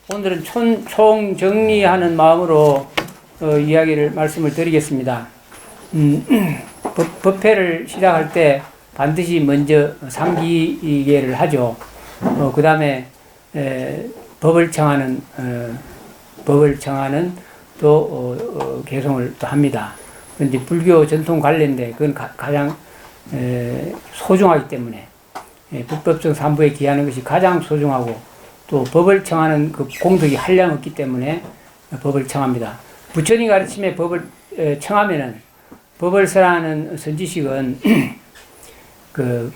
오늘은 총정리하는 마음으로 이야기를 말씀을 드리겠습니다. 법회를 시작할 때 반드시 먼저 상기계를 하죠. 그 다음에 법을 청하는 또 개송을 또 합니다. 그런데 불교 전통 관련된 그건 가장 소중하기 때문에 불법성 삼부에 기하는 것이 가장 소중하고 또 법을 청하는 그 공덕이 한량없기 때문에 법을 청합니다. 부처님 가르침에 법을 청하면은 법을 설하는 선지식은 그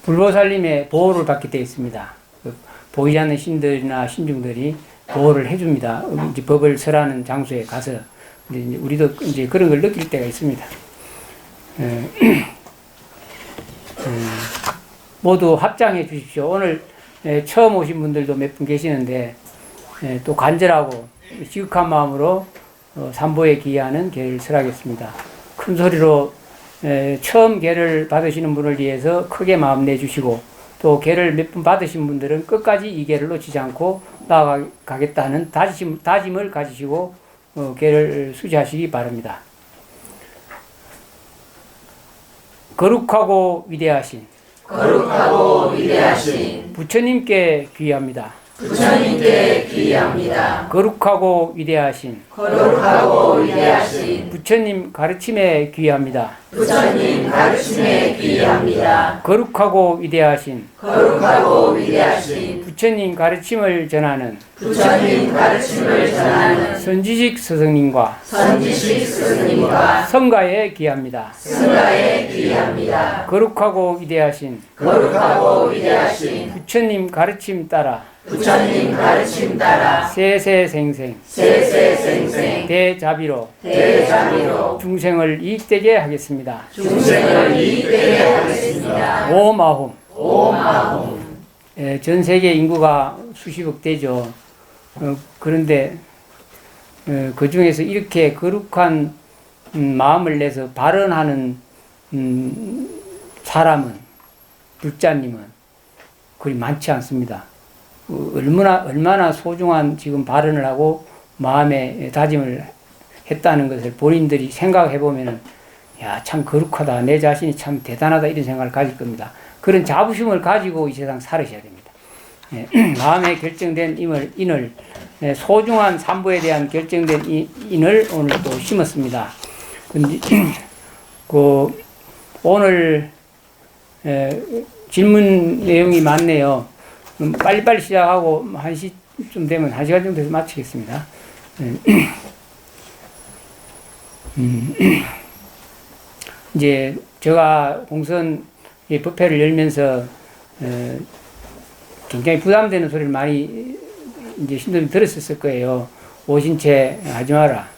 불보살님의 보호를 받게 되어 있습니다. 그 보이지 않는 신들이나 신중들이 보호를 해줍니다. 이제 법을 설하는 장소에 가서 이제 우리도 이제 그런 걸 느낄 때가 있습니다. 모두 합장해 주십시오. 오늘 처음 오신 분들도 몇 분 계시는데 또 간절하고 지극한 마음으로 삼보에 기하는 계를 설하겠습니다. 큰 소리로 처음 계를 받으시는 분을 위해서 크게 마음 내주시고 또 계를 몇 분 받으신 분들은 끝까지 이 계를 놓치지 않고 나아가겠다는 다짐을 가지시고 계를 수지하시기 바랍니다. 거룩하고 위대하신 부처님께 귀의합니다. 거룩하고 위대하신 부처님 가르침에 귀의합니다. 거룩하고 위대하신 부처님 가르침을 전하는 선지식 스승님과 성가에 귀의합니다. 거룩하고 위대하신 부처님 가르침 따라 세세생생 대자비로 중생을 이익되게 하겠습니다. 오마홈. 전 세계 인구가 수십억 되죠. 그런데 그 중에서 이렇게 거룩한 마음을 내서 발언하는 사람은, 불자님은 그리 많지 않습니다. 얼마나 소중한 지금 발언을 하고 마음에 다짐을 했다는 것을 본인들이 생각해 보면은 야, 참 거룩하다. 내 자신이 참 대단하다. 이런 생각을 가질 겁니다. 그런 자부심을 가지고 이 세상 살으셔야 됩니다. 마음에 결정된 인을 소중한 삼보에 대한 결정된 인을 오늘 또 심었습니다. 근데 오늘 질문 내용이 많네요. 빨리빨리 시작하고 1시쯤 되면 1시간 정도에서 마치겠습니다. 이제 제가 공선 법회를 열면서 굉장히 부담되는 소리를 많이 이제 신도님 들었을 거예요. 오신채 하지 마라.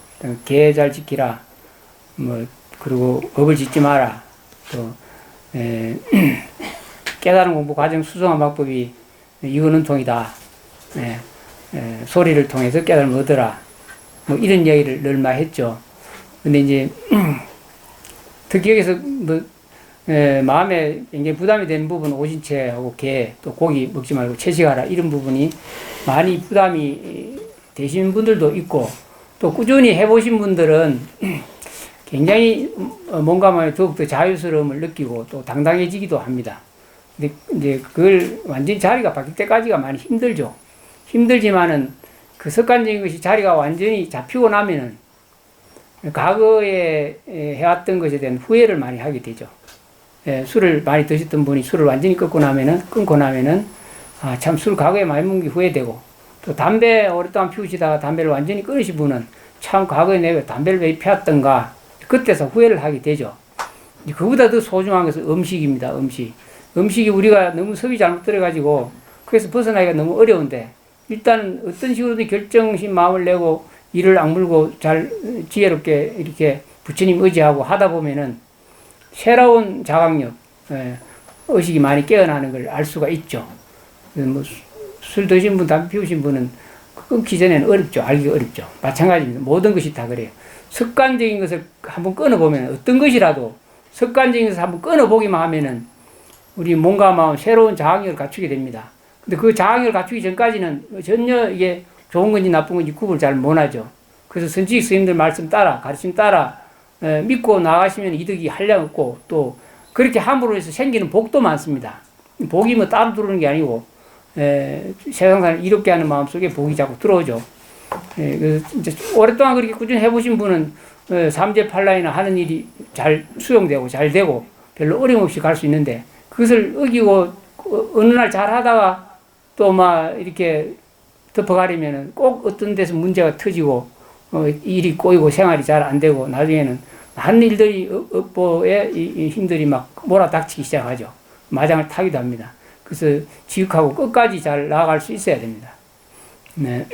계 잘 지키라. 그리고 법을 짓지 마라. 또 깨달은 공부 과정 수성한 방법이 이거는 통이다. 소리를 통해서 깨달음을 얻어라. 이런 이야기를 늘 많이 했죠. 근데 이제 특히 여기서 마음에 굉장히 부담이 되는 부분, 오신채하고 게, 또 고기 먹지 말고 채식하라. 이런 부분이 많이 부담이 되시는 분들도 있고, 또 꾸준히 해보신 분들은 굉장히 뭔가 더욱더 자유스러움을 느끼고 또 당당해지기도 합니다. 근데 이제 그걸 완전히 자리가 바뀔 때까지가 많이 힘들죠. 힘들지만은 그 습관적인 것이 자리가 완전히 잡히고 나면은 과거에 해왔던 것에 대한 후회를 많이 하게 되죠. 술을 많이 드셨던 분이 술을 완전히 끊고 나면은 아, 참 술 과거에 많이 먹은 게 후회되고, 또 담배 오랫동안 피우시다가 담배를 완전히 끊으신 분은 참 과거에 내가 담배를 왜 피웠던가 그때서 후회를 하게 되죠. 그보다 더 소중한 것은 음식입니다. 음식이 우리가 너무 섭이 잘못 들어가지고 그래서 벗어나기가 너무 어려운데, 일단 어떤 식으로든 결정심 마음을 내고 이를 악물고 잘 지혜롭게 이렇게 부처님 의지하고 하다 보면은 새로운 자각력, 의식이 많이 깨어나는 걸 알 수가 있죠. 술 드신 분, 담배 피우신 분은 끊기 전에는 어렵죠. 알기가 어렵죠. 마찬가지입니다. 모든 것이 다 그래요. 습관적인 것을 한번 끊어보면, 어떤 것이라도 습관적인 것을 한번 끊어보기만 하면은 우리 몸과 마음 새로운 자각력을 갖추게 됩니다. 근데 그 자각력을 갖추기 전까지는 전혀 이게 좋은 건지 나쁜 건지 구분을 잘 못하죠. 그래서 선지식 스님들 말씀 따라, 가르침 따라 믿고 나가시면 이득이 한량없고, 또 그렇게 함으로 해서 생기는 복도 많습니다. 복이 뭐 따로 들어오는 게 아니고 세상 사람 이롭게 하는 마음속에 복이 자꾸 들어오죠. 그래서 이제 오랫동안 그렇게 꾸준히 해보신 분은 삼재팔라이나 하는 일이 잘 수용되고 잘 되고 별로 어려움 없이 갈 수 있는데, 그것을 어기고 어느 날 잘 하다가 또 막 이렇게 덮어가려면은 꼭 어떤 데서 문제가 터지고 일이 꼬이고 생활이 잘 안 되고 나중에는 많은 일들이 업보에 이 힘들이 막 몰아닥치기 시작하죠. 마장을 타기도 합니다. 그래서 지극하고 끝까지 잘 나아갈 수 있어야 됩니다. 네.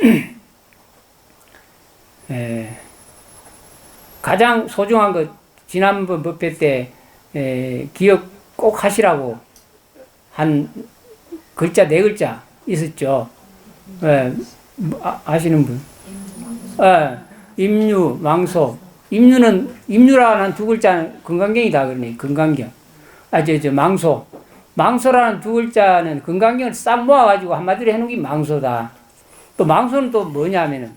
가장 소중한 것, 지난번 법회 때 기억 꼭 하시라고 한 글자, 네 글자 있었죠. 아시는 분? 임유, 망소. 임유라는 두 글자는 건강경이다 그러니, 건강경. 망소. 망소라는 두 글자는 건강경을 싹 모아가지고 한마디로 해놓은 게 망소다. 또 망소는 또 뭐냐면은,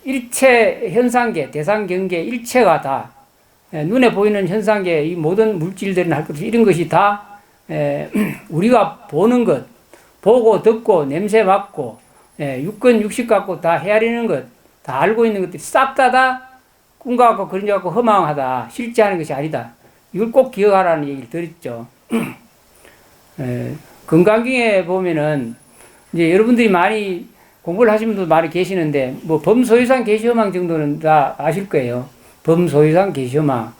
일체 현상계, 대상경계, 일체가 다, 눈에 보이는 현상계, 이 모든 물질들이나 할 것, 이런 것이 다, 우리가 보는 것, 보고, 듣고, 냄새 맡고, 육건, 육식 갖고 다 헤아리는 것, 다 알고 있는 것들이 싹 다 꿈과 같고 그림자 같고 허망하다. 실제하는 것이 아니다. 이걸 꼭 기억하라는 얘기를 드렸죠. 건강경에 보면은, 이제 여러분들이 많이 공부를 하신 분도 많이 계시는데, 뭐, 범소유상 계시허망 정도는 다 아실 거예요. 범소유상 계시허망.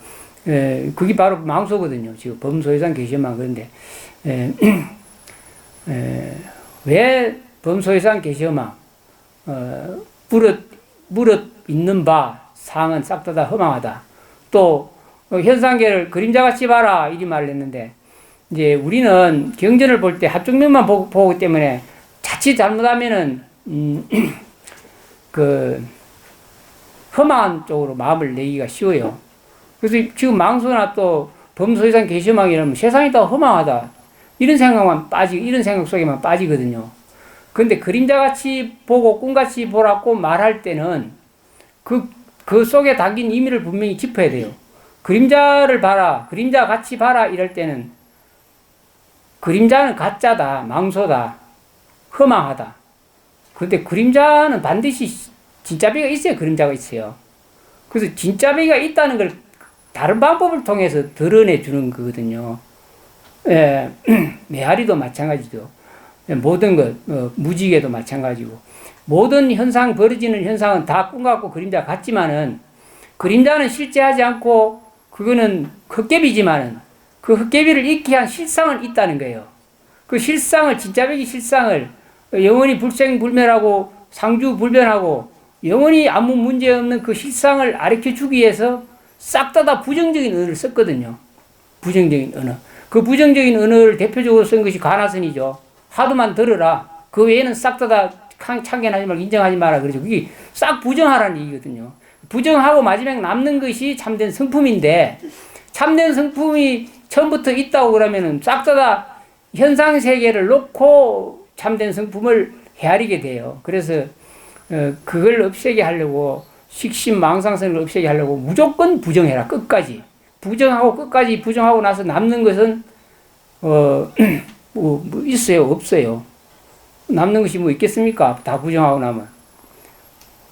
그게 바로 망소거든요. 지금 범소유상 계시허망. 그런데, 왜 범소유상 계시허망? 무릇 있는 바, 상은 싹 다 허망하다. 또, 현상계를 그림자같이 봐라. 이리 말을 했는데, 이제 우리는 경전을 볼 때 한쪽 면만 보기 때문에 자칫 잘못하면은, 험한 쪽으로 마음을 내기가 쉬워요. 그래서 지금 망소나 또 범소유상 계시망 이러면 세상이 다 허망하다. 이런 생각 속에만 빠지거든요. 근데 그림자같이 보고 꿈같이 보라고 말할 때는 그 속에 담긴 의미를 분명히 짚어야 돼요. 그림자를 봐라, 그림자 같이 봐라 이럴 때는 그림자는 가짜다, 망소다, 허망하다. 그런데 그림자는 반드시 진짜배가 있어야 그림자가 있어요. 그래서 진짜배가 있다는 걸 다른 방법을 통해서 드러내 주는 거거든요. 메아리도 마찬가지죠. 모든 것, 무지개도 마찬가지고. 모든 현상, 벌어지는 현상은 다 꿈 같고 그림자 같지만은, 그림자는 실제하지 않고, 그거는 헛개비지만은, 그 헛개비를 잊게 한 실상은 있다는 거예요. 그 실상을, 진짜배기 실상을, 영원히 불생불멸하고, 상주불변하고, 영원히 아무 문제 없는 그 실상을 가르쳐 주기 위해서 싹 다 부정적인 언어를 썼거든요. 부정적인 언어. 그 부정적인 언어를 대표적으로 쓴 것이 가나선이죠. 하도만 들어라. 그 외에는 싹 다 참견하지 말고 인정하지 마라. 그러죠. 그게 싹 부정하라는 얘기거든요. 부정하고 마지막에 남는 것이 참된 성품인데, 참된 성품이 처음부터 있다고 그러면은 싹 다 현상 세계를 놓고 참된 성품을 헤아리게 돼요. 그래서 그걸 없애게 하려고, 식심망상성을 없애게 하려고 무조건 부정해라. 끝까지. 부정하고 끝까지 부정하고 나서 남는 것은 뭐 있어요? 없어요? 남는 것이 뭐 있겠습니까? 다 부정하고 나면.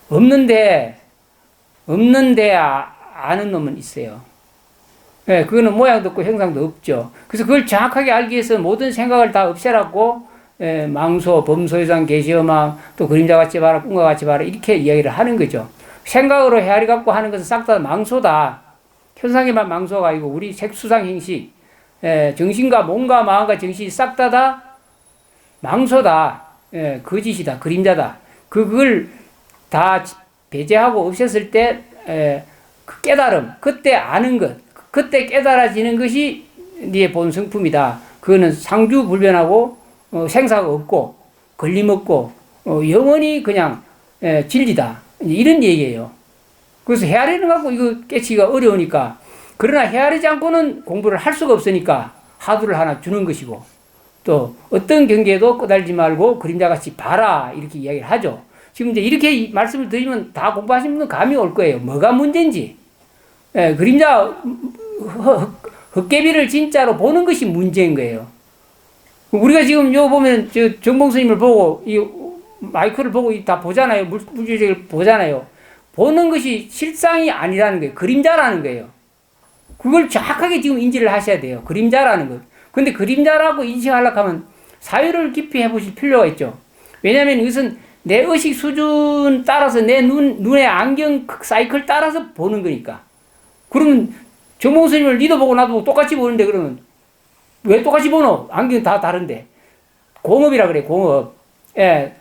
없는데 아는 놈은 있어요. 그거는 모양도 없고 형상도 없죠. 그래서 그걸 정확하게 알기 위해서 모든 생각을 다 없애라고 망소, 범소유상, 계시허망, 또 그림자같이 봐라, 꿈과 같이 봐라 이렇게 이야기를 하는 거죠. 생각으로 헤아리 갖고 하는 것은 싹 다 망소다. 현상에만 망소가 아니고 우리 색수상 행식, 정신과 몸과 마음과 정신이 싹 다 망소다. 거짓이다. 그림자다. 그걸 다 배제하고 없앴을 때 그 깨달음, 그때 아는 것, 그때 깨달아지는 것이 네의 본 성품이다. 그거는 상주불변하고 생사가 없고 걸림 없고 영원히 그냥 진리다. 이런 얘기예요. 그래서 헤아리는 갖고 이거 깨치기가 어려우니까, 그러나 헤아리지 않고는 공부를 할 수가 없으니까 하두를 하나 주는 것이고, 또 어떤 경계도 꺼달지 말고 그림자같이 봐라 이렇게 이야기를 하죠. 지금 이제 이렇게 말씀을 드리면 다 공부하신 분은 감이 올 거예요. 뭐가 문제인지. 예, 그림자, 헛개비를 진짜로 보는 것이 문제인 거예요. 우리가 지금 요 보면 저 정봉 스님을 보고 이 마이크를 보고 다 보잖아요. 물질적을 보잖아요. 보는 것이 실상이 아니라는 거예요. 그림자라는 거예요. 그걸 정확하게 지금 인지를 하셔야 돼요. 그림자라는 것. 근데 그림자라고 인식하려고 하면 사유를 깊이 해보실 필요가 있죠. 왜냐하면 이것은 내 의식 수준 따라서 내 눈의 안경 사이클 따라서 보는 거니까. 그러면 정봉 스님을 니도 보고 나도 보고 똑같이 보는데 그러면 왜 똑같이 보노? 안경 다 다른데. 공업이라 그래, 공업. 예.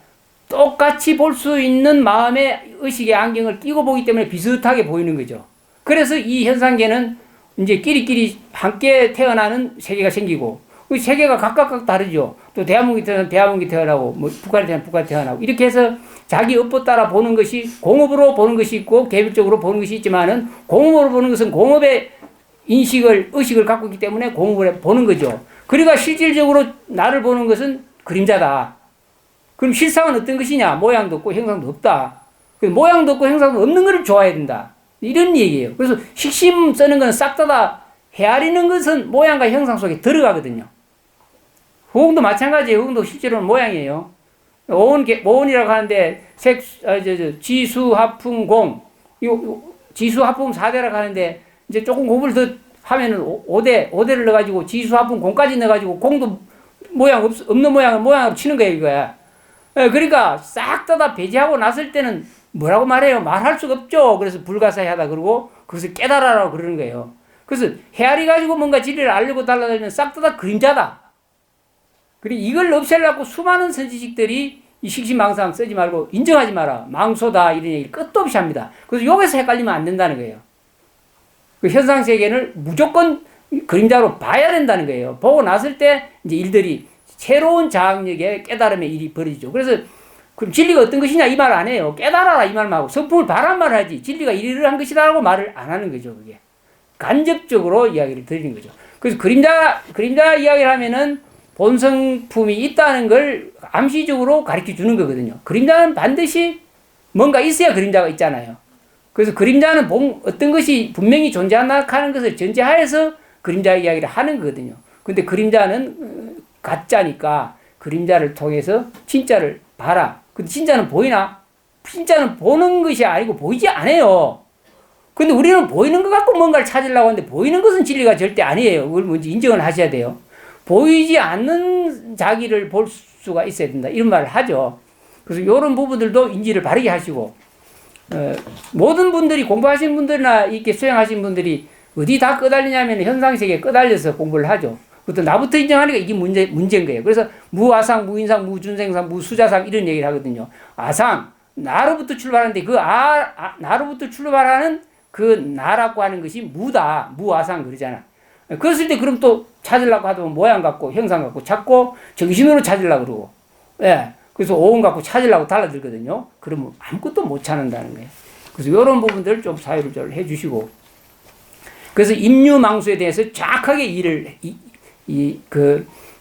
똑같이 볼 수 있는 마음의 의식의 안경을 끼고 보기 때문에 비슷하게 보이는 거죠. 그래서 이 현상계는 이제 끼리끼리 함께 태어나는 세계가 생기고, 그 세계가 각각 다르죠. 또 대한민국이 태어나면 대한민국이 태어나고, 뭐 북한이 태어나면 북한이 태어나고, 이렇게 해서 자기 업보 따라 보는 것이 공업으로 보는 것이 있고, 개별적으로 보는 것이 있지만은, 공업으로 보는 것은 공업의 의식을 갖고 있기 때문에 공업을 보는 거죠. 그러니까 실질적으로 나를 보는 것은 그림자다. 그럼 실상은 어떤 것이냐? 모양도 없고 형상도 없다. 모양도 없고 형상도 없는 것을 좋아해야 된다. 이런 얘기예요. 그래서 식심 쓰는 건 싹 다 헤아리는 것은 모양과 형상 속에 들어가거든요. 호응도 마찬가지예요. 호응도 실제로는 모양이에요. 오온이라고 하는데 지수, 합풍, 공. 지수, 합풍 4대라고 하는데 이제 조금 공부를 더 하면은 5대를 넣어가지고 지수, 합풍, 공까지 넣어가지고 공도 모양 없는 모양을 모양으로 치는 거예요, 이거야. 그러니까 싹 다 배제하고 났을 때는 뭐라고 말해요? 말할 수가 없죠. 그래서 불가사의하다 그러고 그것을 깨달아라고 그러는 거예요. 그래서 헤아리 가지고 뭔가 진리를 알려고 달라들면 싹 다 그림자다. 그리고 이걸 없애려고 수많은 선지식들이 이 식신망상 쓰지 말고 인정하지 마라. 망소다. 이런 얘기 끝도 없이 합니다. 그래서 여기서 헷갈리면 안 된다는 거예요. 그 현상세계를 무조건 그림자로 봐야 된다는 거예요. 보고 났을 때 이제 일들이 새로운 자학력의 깨달음의 일이 벌어지죠. 그래서 그럼 진리가 어떤 것이냐 이 말 안 해요. 깨달아라 이 말만 하고 성품을 바란 말을 하지 진리가 이러한 것이다 라고 말을 안 하는 거죠. 그게 간접적으로 이야기를 드리는 거죠. 그래서 그림자 이야기를 하면은 본성품이 있다는 걸 암시적으로 가르쳐 주는 거거든요. 그림자는 반드시 뭔가 있어야 그림자가 있잖아요. 그래서 그림자는 어떤 것이 분명히 존재한다 하는 것을 전제하에서 그림자 이야기를 하는 거거든요. 근데 그림자는 가짜니까 그림자를 통해서 진짜를 봐라. 근데 진짜는 보이나? 진짜는 보는 것이 아니고 보이지 않아요. 근데 우리는 보이는 것 갖고 뭔가를 찾으려고 하는데 보이는 것은 진리가 절대 아니에요. 그걸 먼저 인정을 하셔야 돼요. 보이지 않는 자기를 볼 수가 있어야 된다. 이런 말을 하죠. 그래서 이런 부분들도 인지를 바르게 하시고 모든 분들이 공부하신 분들이나 이렇게 수행하신 분들이 어디 다 끄달리냐면 현상세계에 끄달려서 공부를 하죠. 그것도 나부터 인정하니까 이게 문제인 거예요. 그래서 무아상, 무인상, 무준생상, 무수자상 이런 얘기를 하거든요. 아상, 나로부터 출발하는데 그 나로부터 출발하는 그 나라고 하는 것이 무다. 무아상 그러잖아. 그랬을 때 그럼 또 찾으려고 하면 모양 갖고 형상 갖고 찾고 정신으로 찾으려고 그러고 예. 그래서 오온 갖고 찾으려고 달라들거든요. 그러면 아무것도 못 찾는다는 거예요. 그래서 이런 부분들을 좀 사유를 좀 해주시고 그래서 임유망수에 대해서 정확하게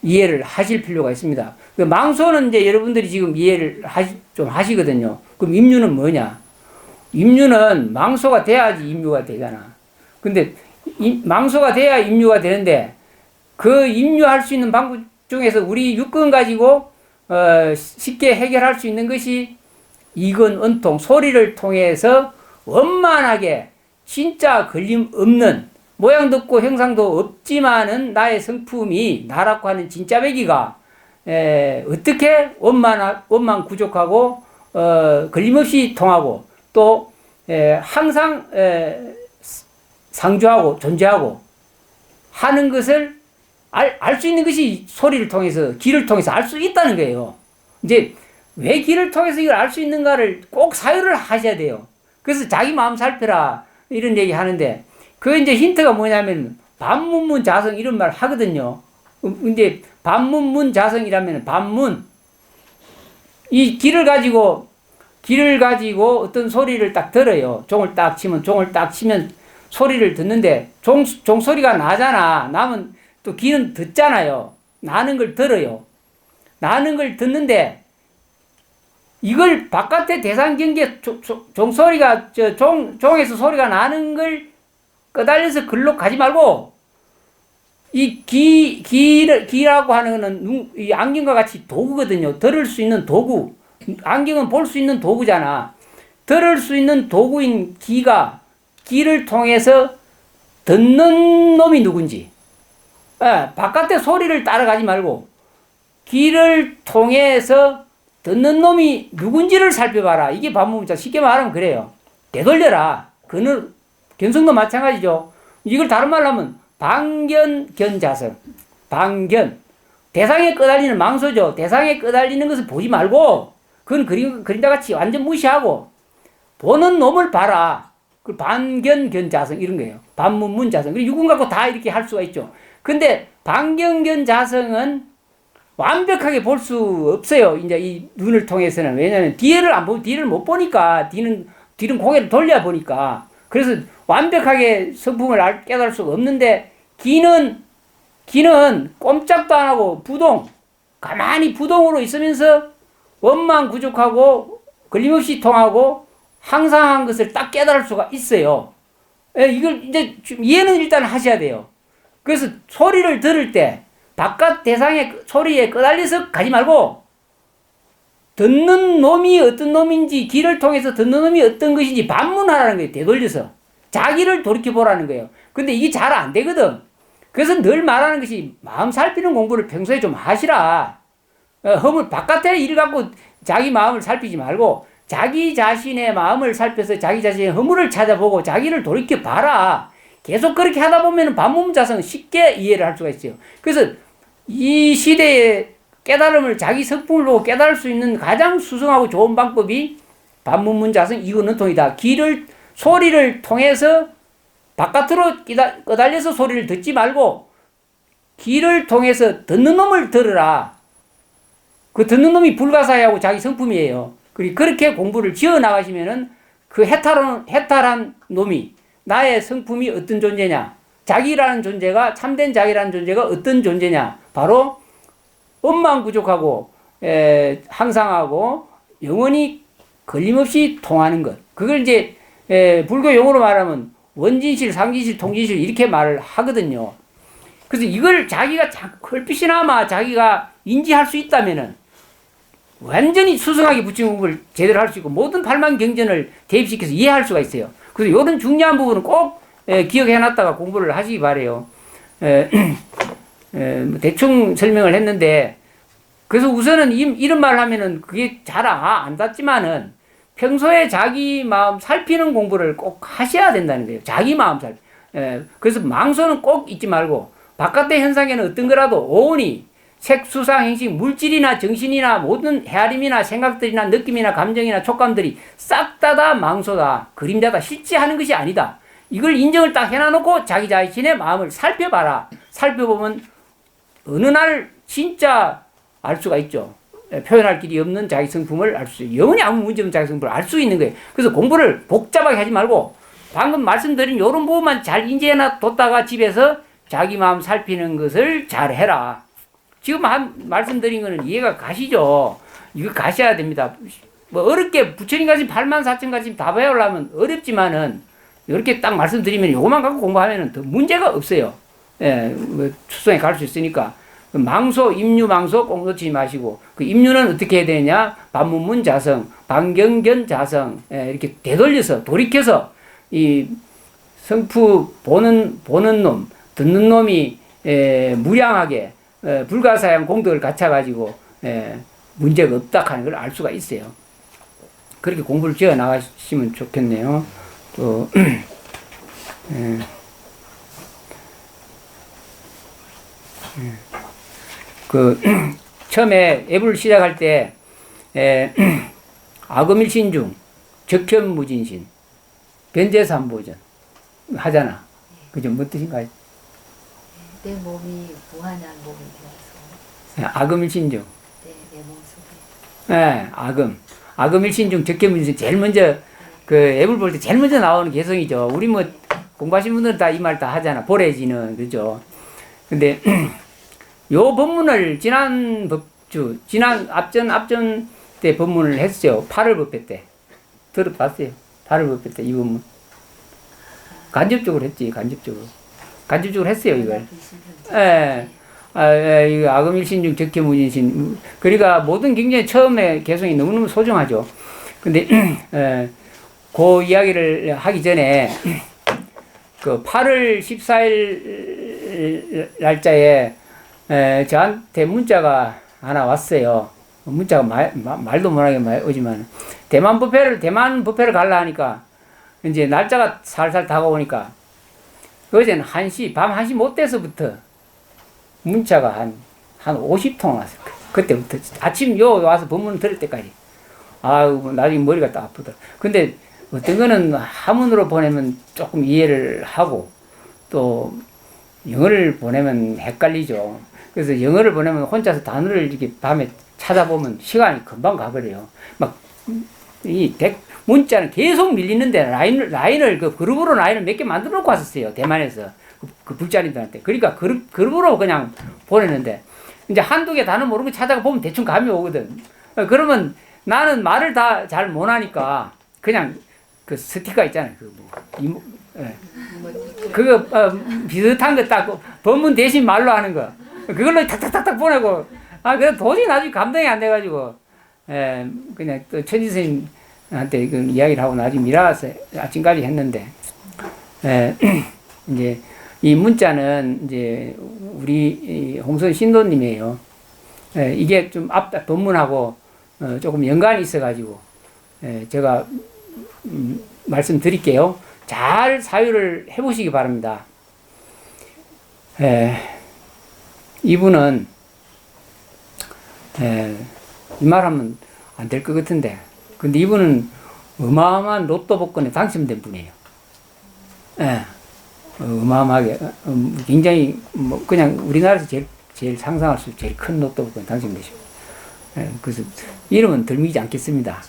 이해를 하실 필요가 있습니다. 그 망소는 이제 여러분들이 지금 이해를 좀 하시거든요. 그럼 임유는 뭐냐? 임유는 망소가 돼야지 임유가 되잖아. 근데 망소가 돼야 임유가 되는데 그 임유할 수 있는 방법 중에서 우리 육근 가지고 쉽게 해결할 수 있는 것이 이건 은통 소리를 통해서 원만하게 진짜 걸림 없는 모양도 없고 형상도 없지만은 나의 성품이 나라고 하는 진짜 배기가 어떻게 원만 구족하고 걸림없이 통하고 또 항상 상주하고 존재하고 하는 것을 알 수 있는 것이 소리를 통해서 길을 통해서 알 수 있다는 거예요. 이제 왜 길을 통해서 이걸 알 수 있는가를 꼭 사유를 하셔야 돼요. 그래서 자기 마음 살펴라 이런 얘기 하는데 그 이제 힌트가 뭐냐면 반문문 자성 이런 말 하거든요. 근데 반문문 자성이라면 반문 이 길을 가지고 어떤 소리를 딱 들어요. 종을 딱 치면 소리를 듣는데 종 소리가 나잖아. 나면 또 귀는 듣잖아요. 나는 걸 들어요. 나는 걸 듣는데 이걸 바깥에 대상 경계 종소리가 종에서 소리가 나는 걸 끄달려서 글로 가지 말고 이 귀라고 하는 거는 이 안경과 같이 도구거든요. 들을 수 있는 도구. 안경은 볼 수 있는 도구잖아. 들을 수 있는 도구인 귀를 통해서 듣는 놈이 누군지. 바깥의 소리를 따라가지 말고 귀를 통해서 듣는 놈이 누군지를 살펴봐라. 이게 반문문자. 쉽게 말하면 그래요. 되돌려라. 그는 견성도 마찬가지죠. 이걸 다른 말로 하면 방견견자성. 방견. 대상에 끄달리는 망소죠. 대상에 끄달리는 것을 보지 말고 그건 그림자같이 완전 무시하고 보는 놈을 봐라. 그 반견견자성 이런 거예요. 반문문자성. 그리고 육은 갖고 다 이렇게 할 수가 있죠. 근데 반견견자성은 완벽하게 볼 수 없어요. 이제 이 눈을 통해서는. 왜냐하면 뒤를 못 보니까, 뒤는 고개를 돌려 보니까. 그래서 완벽하게 성품을 깨달을 수가 없는데, 귀는 꼼짝도 안 하고 가만히 부동으로 있으면서 원망 부족하고 걸림없이 통하고 항상한 것을 딱 깨달을 수가 있어요. 이걸 이제 이해는 일단 하셔야 돼요. 그래서 소리를 들을 때 바깥 대상의 소리에 끄달려서 가지 말고 듣는 놈이 어떤 놈인지 귀를 통해서 듣는 놈이 어떤 것인지 반문하라는 거예요. 되돌려서. 자기를 돌이켜보라는 거예요. 근데 이게 잘 안 되거든. 그래서 늘 말하는 것이 마음 살피는 공부를 평소에 좀 하시라. 허물 바깥에 일 갖고 자기 마음을 살피지 말고 자기 자신의 마음을 살펴서 자기 자신의 허물을 찾아보고 자기를 돌이켜봐라. 계속 그렇게 하다 보면 반문자성은 쉽게 이해를 할 수가 있어요. 그래서 이 시대의 깨달음을 자기 성품을 보고 깨달을 수 있는 가장 수성하고 좋은 방법이 반문문자성 이근은통이다. 소리를 통해서 바깥으로 끄달려서 소리를 듣지 말고 귀를 통해서 듣는 놈을 들으라. 그 듣는 놈이 불가사의하고 자기 성품이에요. 그렇게 공부를 지어 나가시면은 그 해탈한 놈이 나의 성품이 어떤 존재냐? 자기라는 존재가 참된 자기라는 존재가 어떤 존재냐? 바로 원망부족하고 항상하고 영원히 걸림없이 통하는 것. 그걸 이제 불교 용어로 말하면 원진실, 상진실, 통진실 이렇게 말을 하거든요. 그래서 이걸 자기가 컬빛이나마 자기가 인지할 수 있다면은 완전히 수승하게 부처 공부를 제대로 할 수 있고 모든 팔만 경전을 대입시켜서 이해할 수가 있어요. 그래서 이런 중요한 부분은 꼭 기억해놨다가 공부를 하시기 바래요. 대충 설명을 했는데 그래서 우선은 이런 말을 하면은 그게 잘 안 닿지만은 평소에 자기 마음 살피는 공부를 꼭 하셔야 된다는 거예요. 자기 마음 살피. 그래서 망소는 꼭 잊지 말고 바깥의 현상에는 어떤 거라도 오온이 색, 수상, 행식, 물질이나 정신이나 모든 헤아림이나 생각들이나 느낌이나 감정이나 촉감들이 싹 다 망소다. 그림자다. 실제하는 것이 아니다. 이걸 인정을 딱 해놔놓고 자기 자신의 마음을 살펴봐라. 살펴보면 어느 날 진짜 알 수가 있죠. 표현할 길이 없는 자기 성품을 알 수 있어요. 영원히 아무 문제 없는 자기 성품을 알 수 있는 거예요. 그래서 공부를 복잡하게 하지 말고 방금 말씀드린 이런 부분만 잘 인지해놔뒀다가 집에서 자기 마음 살피는 것을 잘 해라. 지금 말씀드린 거는 이해가 가시죠? 이거 가셔야 됩니다. 뭐 어렵게 부처님 가신 84,000가지 다 배우려면 어렵지만은 이렇게 딱 말씀드리면 이것만 갖고 공부하면은 더 문제가 없어요. 뭐 추성에 갈 수 있으니까. 망소, 임유망소 꼭 놓치지 마시고 그 임유는 어떻게 해야 되냐? 반문문자성, 반경견자성 이렇게 되돌려서 돌이켜서 이 성품 보는 놈, 듣는 놈이 무량하게 불가사양 공덕을 갖춰가지고 문제가 없다 하는 걸 알 수가 있어요. 그렇게 공부를 지어 나가시면 좋겠네요. 또 처음에 애불 시작할 때 아금일신중 적현무진신 변제삼보전 하잖아. 그죠? 뭐 뜻인가요? 내 몸이 무한한 몸이 되어서 아금일신중. 내 몸속에. 아금일신중 적현무진신 제일 먼저 그 애불 볼 때 제일 먼저 나오는 개성이죠. 우리 뭐 공부하신 분들은 다 이 말 다 하잖아. 보래지는 그죠? 근데 요 법문을 지난 앞전 때 법문을 했어요. 8월 법회 때. 들어봤어요. 8월 법회 때 이 법문. 간접적으로 했지, 간접적으로. 간접적으로 했어요, 이걸. 예. 이거 아금일신중 적해무진신. 그러니까 모든 경전의 처음에 개성이 너무너무 소중하죠. 근데, 그 이야기를 하기 전에, 그 8월 14일 날짜에, 저한테 문자가 하나 왔어요. 문자가 말도 못하게 오지만, 대만 법회를 가려 하니까, 이제 날짜가 살살 다가오니까, 어제는 밤 1시 못 돼서부터, 문자가 한 50통 왔을 거예요. 그때부터. 아침 와서 법문 들을 때까지. 아유, 나중에 머리가 또 아프더라. 근데 어떤 거는 한문으로 보내면 조금 이해를 하고, 또 영어를 보내면 헷갈리죠. 그래서 영어를 보내면 혼자서 단어를 이렇게 밤에 찾아보면 시간이 금방 가버려요. 문자는 계속 밀리는데 라인을 그룹으로 라인을 몇 개 만들어 놓고 왔었어요. 대만에서. 그 불자리들한테. 그러니까 그룹으로 그냥 보내는데, 이제 한두 개 단어 모르고 찾아가 보면 대충 감이 오거든. 그러면 나는 말을 다 잘 못하니까, 그냥 그 스티커 있잖아요. 그거, 비슷한 거 딱, 법문 대신 말로 하는 거. 그걸로 탁탁탁탁 보내고, 그래 도저히 나중에 감당이 안 돼가지고, 그냥 또 천지 스님한테 그 이야기를 하고 나중에 미라서 아침까지 했는데, 이제, 이 문자는 이제 우리 홍선 신도님이에요. 이게 좀 법문하고 조금 연관이 있어가지고 제가 말씀드릴게요. 잘 사유를 해보시기 바랍니다. 이분은 이 말하면 안 될 것 같은데, 근데 이분은 어마어마한 로또 복권에 당첨된 분이에요. 어마어마하게, 굉장히, 그냥 우리나라에서 제일 상상할 수 제일 큰 로또 복권 당첨되시고. 그래서 이름은 들미지 않겠습니다.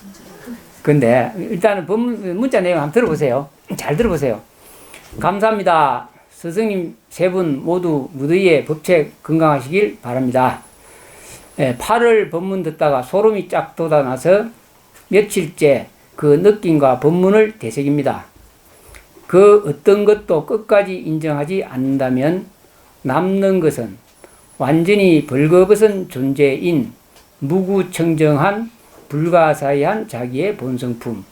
근데 일단은 문자 내용 한번 들어보세요. 잘 들어보세요. 감사합니다. 스승님 세 분 모두 무더위에 법책 건강하시길 바랍니다. 8월 법문 듣다가 소름이 쫙 돋아나서 며칠째 그 느낌과 법문을 되새깁니다. 그 어떤 것도 끝까지 인정하지 않는다면 남는 것은 완전히 벌거벗은 존재인 무구청정한 불가사의한 자기의 본성품.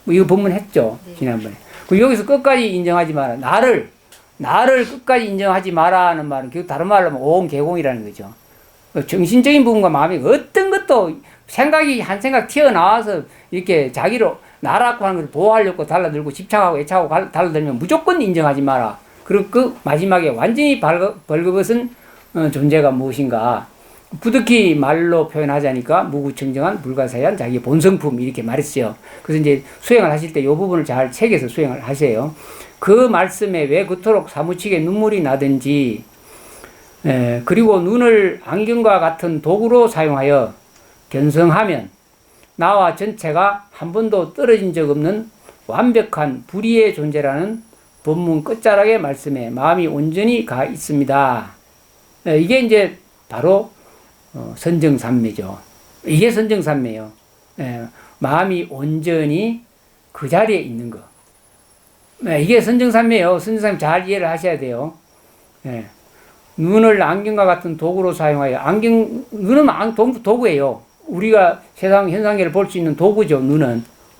이거 법문했죠, 지난번에. 여기서 끝까지 인정하지 마라. 나를 끝까지 인정하지 마라는 말은 그 다른 말로 하면 오음개공이라는 거죠. 정신적인 부분과 마음이 어떤 것도 생각이 한 생각 튀어나와서 이렇게 자기로 나라고 하는 걸 보호하려고 달라들고 집착하고 애착하고 달라들면 무조건 인정하지 마라. 그리고 그 마지막에 완전히 벌거벗은 존재가 무엇인가. 부득이 말로 표현하자니까 무구청정한 불가사의한 자기의 본성품 이렇게 말했어요. 그래서 이제 수행을 하실 때 이 부분을 잘 새겨서 수행을 하세요. 그 말씀에 왜 그토록 사무치게 눈물이 나든지, 그리고 눈을 안경과 같은 도구로 사용하여 견성하면 나와 전체가 한 번도 떨어진 적 없는 완벽한 불의의 존재라는 본문 끝자락의 말씀에 마음이 온전히 가 있습니다. 이게 이제 바로 선정삼매죠. 이게 선정삼매예요. 마음이 온전히 그 자리에 있는 거. 이게 선정삼매예요. 선정삼매 잘 이해를 하셔야 돼요. 눈을 안경과 같은 도구로 사용하여, 눈은 도구예요. 우리가 세상 현상계를 볼 수 있는 도구죠.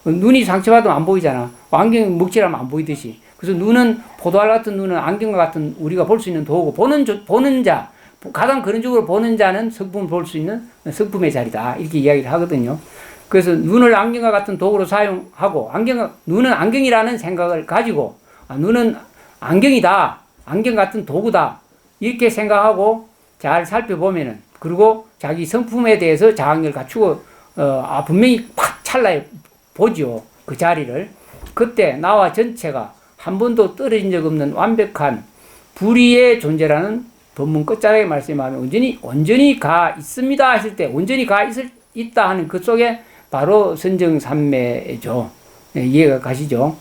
눈이 상처받으면 안 보이잖아. 안경 먹칠하면 안 보이듯이. 그래서 포도알 같은 눈은 안경과 같은 우리가 볼 수 있는 도구. 보는 자, 가장 근원적으로 보는 자는 성품을 볼 수 있는 성품의 자리다. 이렇게 이야기를 하거든요. 그래서 눈을 안경과 같은 도구로 사용하고, 눈은 안경이라는 생각을 가지고, 눈은 안경이다. 안경 같은 도구다. 이렇게 생각하고 잘 살펴보면은, 그리고 자기 성품에 대해서 자학력을 갖추고, 분명히 팍 찰나에 보죠. 그 자리를. 그때 나와 전체가 한 번도 떨어진 적 없는 완벽한 불의의 존재라는 법문 끝자락에 말씀하면 온전히 가 있습니다 했을 때, 온전히 있다 하는 그 속에 바로 선정삼매죠. 이해가 가시죠?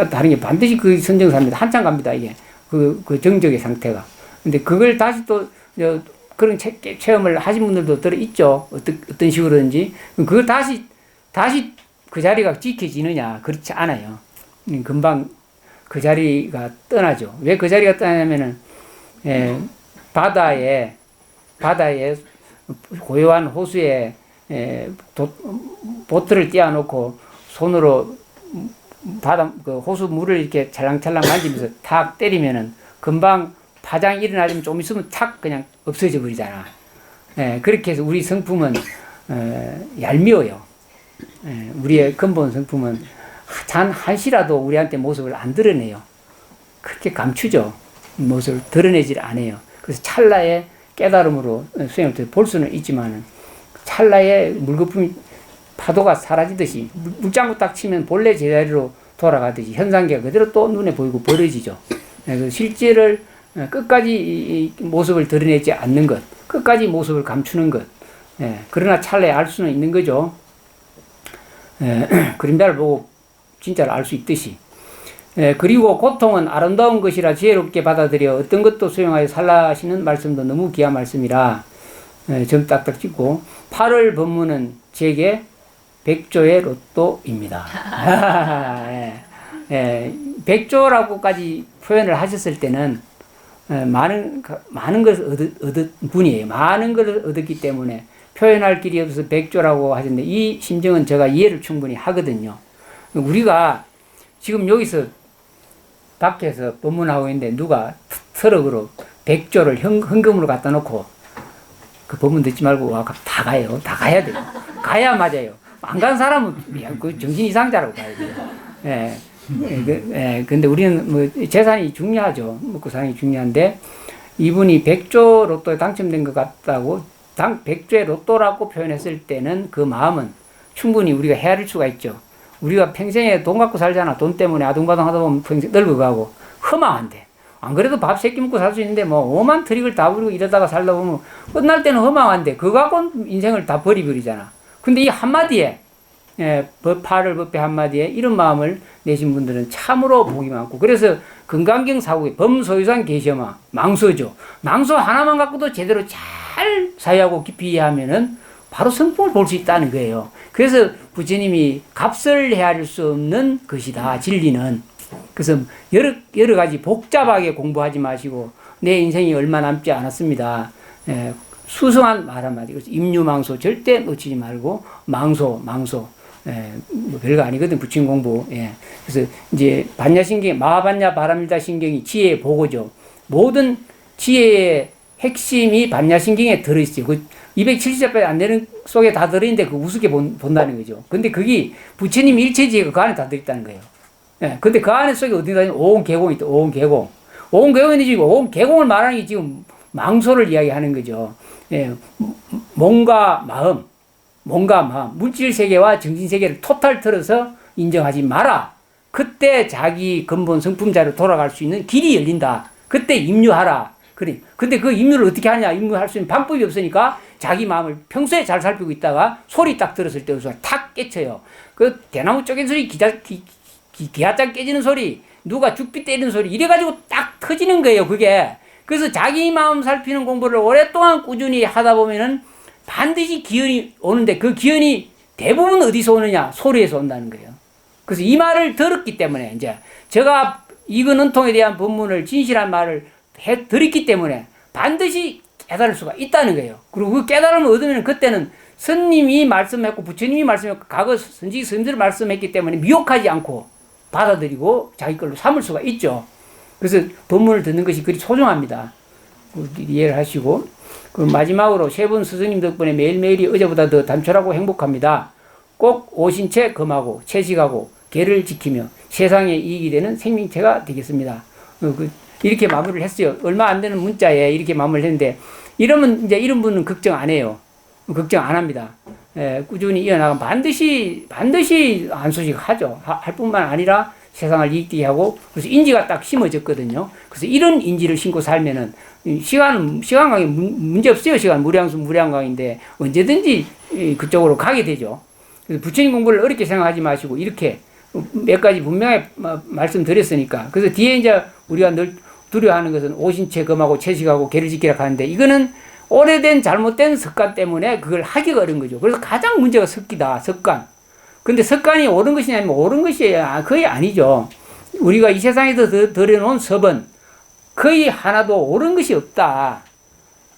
다른 게 반드시 그 선정삼매 한참 갑니다, 이게. 그 정적의 상태가. 근데 그걸 다시 또, 그런 체험을 하신 분들도 들어 있죠. 어떤 식으로든지. 그걸 다시 그 자리가 지켜지느냐? 그렇지 않아요. 금방 그 자리가 떠나죠. 왜 그 자리가 떠나냐면은, 바다에 고요한 호수에 보트를 띄워놓고 손으로 그 호수 물을 이렇게 찰랑찰랑 만지면서 탁 때리면은 금방 파장이 일어나면 좀 있으면 탁 그냥 없어져 버리잖아. 그렇게 해서 우리 성품은 얄미워요. 우리의 근본 성품은 단 한시라도 우리한테 모습을 안 드러내요. 그렇게 감추죠. 모습을 드러내질 않아요. 그래서 찰나의 깨달음으로 수행을 볼 수는 있지만 찰나의 물거품이 파도가 사라지듯이 물장구 딱 치면 본래 제자리로 돌아가듯이 현상계가 그대로 또 눈에 보이고 벌어지죠. 그래서 실제를 끝까지 이 모습을 드러내지 않는 것, 끝까지 모습을 감추는 것. 그러나 찰나에 알 수는 있는 거죠. 그림자를 보고 진짜를 알 수 있듯이. 그리고 고통은 아름다운 것이라 지혜롭게 받아들여 어떤 것도 수용하여 살라시는 말씀도 너무 귀한 말씀이라 점 딱딱 찍고 8월 법문은 제게 백조의 로또입니다. 백조라고까지 표현을 하셨을 때는 많은 것을 얻은 분이에요. 많은 것을 얻었기 때문에 표현할 길이 없어서 백조라고 하셨는데 이 심정은 제가 이해를 충분히 하거든요. 우리가 지금 여기서 밖에서 법문하고 있는데 누가 트럭으로 백조를 현금으로 갖다 놓고 그 법문 듣지 말고 와 다 가요. 다 가야 돼요. 가야 맞아요. 안 간 사람은 그 정신 이상자라고 봐야 돼요. 근데 우리는 뭐 재산이 중요하죠. 먹고 사는 게 중요한데 이분이 백조 로또에 당첨된 것 같다고 백조의 로또라고 표현했을 때는 그 마음은 충분히 우리가 헤아릴 수가 있죠. 우리가 평생에 돈 갖고 살잖아. 돈 때문에 아둥바둥 하다 보면 평생 늙어가고 허망한데 안 그래도 밥 3끼 먹고 살 수 있는데 뭐 오만 트릭을 다 부리고 이러다가 살다 보면 끝날 때는 허망한데 그거 갖고 인생을 다 버리버리잖아. 근데 이 한마디에 법파를 법배 한마디에 이런 마음을 내신 분들은 참으로 복이 많고 그래서 건강경 사국에 범소유산 계셔마 망소죠. 망소 하나만 갖고도 제대로 잘 사유하고 깊이 이해하면은 바로 성품을 볼 수 있다는 거예요. 그래서 부처님이 값을 헤아릴 수 없는 것이다. 진리는. 그래서 여러 가지 복잡하게 공부하지 마시고 내 인생이 얼마 남지 않았습니다. 수성한 말 한마디. 그래서 임유망소 절대 놓치지 말고 망소. 뭐 별거 아니거든. 부처님 공부. 그래서 이제 반야신경, 마하반야 바람일다 신경이 지혜의 보고죠. 모든 지혜의 핵심이 반야신경에 들어있어요. 그 270자까지 안 되는 속에 다 들어있는데 그 우습게 본다는 거죠. 근데 그게 부처님 일체지혜가 그 안에 다 들어있다는 거예요. 근데 그 안에 속에 어디가 있는 오온계공이 있다. 오온계공. 오온계공이 지금 오온계공을 말하는 게 지금 망소를 이야기하는 거죠. 몸과 마음, 물질 세계와 정신 세계를 토탈 틀어서 인정하지 마라. 그때 자기 근본 성품자로 돌아갈 수 있는 길이 열린다. 그때 임유하라. 그래. 근데 그 임유를 어떻게 하냐? 임유할 수 있는 방법이 없으니까 자기 마음을 평소에 잘 살피고 있다가 소리 딱 들었을 때 탁 깨쳐요. 그 대나무 쪼갠 소리, 기아장 깨지는 소리, 누가 죽비 때리는 소리, 이래가지고 딱 터지는 거예요, 그게. 그래서 자기 마음 살피는 공부를 오랫동안 꾸준히 하다 보면은 반드시 기운이 오는데 그 기운이 대부분 어디서 오느냐? 소리에서 온다는 거예요. 그래서 이 말을 들었기 때문에 이제 제가 이근은통에 대한 법문을 진실한 말을 해드렸기 때문에 반드시 깨달을 수가 있다는 거예요. 그리고 그 깨달음을 얻으면 그때는 스님이 말씀했고 부처님이 말씀했고 과거 선지 스님들이 말씀했기 때문에 미혹하지 않고 받아들이고 자기 걸로 삼을 수가 있죠. 그래서 법문을 듣는 것이 그리 소중합니다. 이해를 하시고 그 마지막으로 세 분 스승님 덕분에 매일매일이 어제보다 더 단촐하고 행복합니다. 꼭 오신채 금하고 채식하고 계를 지키며 세상에 이익이 되는 생명체가 되겠습니다. 이렇게 마무리를 했어요. 얼마 안 되는 문자에 이렇게 마무리를 했는데 이러면 이제 이런 분은 걱정 안 해요. 걱정 안 합니다. 꾸준히 이어나가면 반드시 안수식 하죠. 할 뿐만 아니라 세상을 이익되게 하고 그래서 인지가 딱 심어졌거든요. 그래서 이런 인지를 신고 살면은 시간 강의 문제 없어요. 시간 무량강인데 언제든지 그쪽으로 가게 되죠. 그래서 부처님 공부를 어렵게 생각하지 마시고 이렇게 몇 가지 분명하게 말씀드렸으니까 그래서 뒤에 이제 우리가 늘 두려워하는 것은 오신채 금하고 채식하고 계를 지키라 하는데 이거는 오래된 잘못된 습관 때문에 그걸 하기가 어려운 거죠. 그래서 가장 문제가 습기다, 습관. 근데 습관이 옳은 것이냐, 아니면 옳은 것이 거의 아니죠. 우리가 이 세상에서 들여놓은 섭은 거의 하나도 옳은 것이 없다.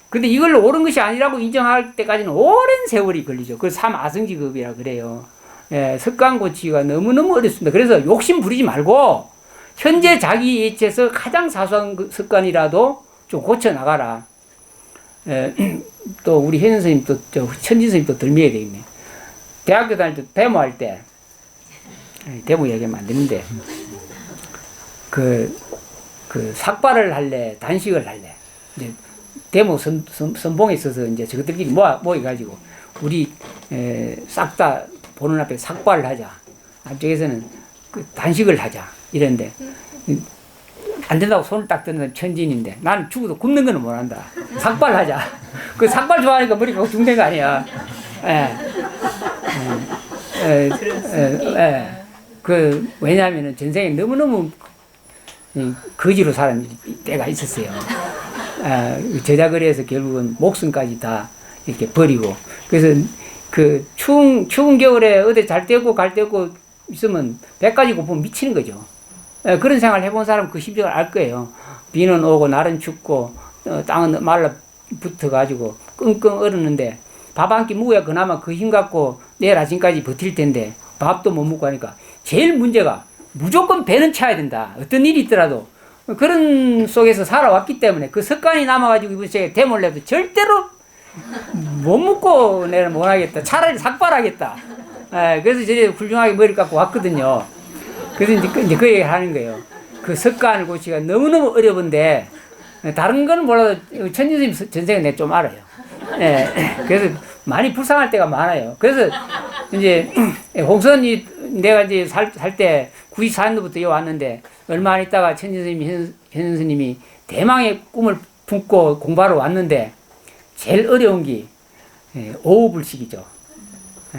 근데 이걸 옳은 것이 아니라고 인정할 때까지는 오랜 세월이 걸리죠. 그래서 삼아성지급이라 그래요. 예, 습관 고치기가 너무너무 어렵습니다. 그래서 욕심 부리지 말고 현재 자기 예치에서 가장 사소한 습관이라도 좀 고쳐 나가라. 예, 또 우리 현 선생님 또 천진 선생님 또 덜미해야 되겠네. 대학교 다닐 때 데모할 때 데모 얘기하면 안 되는데 그 삭발을 할래 단식을 할래 이제 데모 선봉에 있어서 이제 저것들끼리 모여가지고 우리 싹 다 보는 앞에 삭발을 하자. 앞쪽에서는 그 단식을 하자. 이랬는데 안 된다고 손을 딱 드는 천진인데 나는 죽어도 굶는 거는 못한다. 삭발하자. 그 삭발 좋아하니까 머리가 중된 거 아니야. 왜냐하면은 전생에 너무너무 거지로 살은 때가 있었어요. 저작거리에서 결국은 목숨까지 다 이렇게 버리고. 그래서 그 추운 겨울에 어디 잘 때고 갈 때고 있으면 배까지 고프면 미치는 거죠. 그런 생활 해본 사람은 그 심정을 알 거예요. 비는 오고 날은 춥고 땅은 말라 붙어가지고 끙끙 얼었는데 밥 한 끼 먹어야 그나마 그 힘 갖고 내일 아침까지 버틸 텐데 밥도 못 먹고 하니까 제일 문제가 무조건 배는 차야 된다. 어떤 일이 있더라도 그런 속에서 살아왔기 때문에 그 습관이 남아가지고 이번 생에 데모를 해도 절대로 못 먹고 내가 못 하겠다. 차라리 삭발하겠다. 그래서 저희 훌륭하게 머리 깎고 왔거든요. 그래서 이제 그 얘기를 하는 거예요. 그 습관을 고치기가 너무너무 어려운데 다른 건 몰라도 천진 선생님 전생에 내가 좀 알아요. 그래서 많이 불쌍할 때가 많아요. 그래서 이제 홍선이 내가 이제 살 때 94년도부터 여기 왔는데 얼마 안 있다가 천진 선생님이 현 스님이 대망의 꿈을 품고 공부하러 왔는데 제일 어려운 게 오후불식이죠.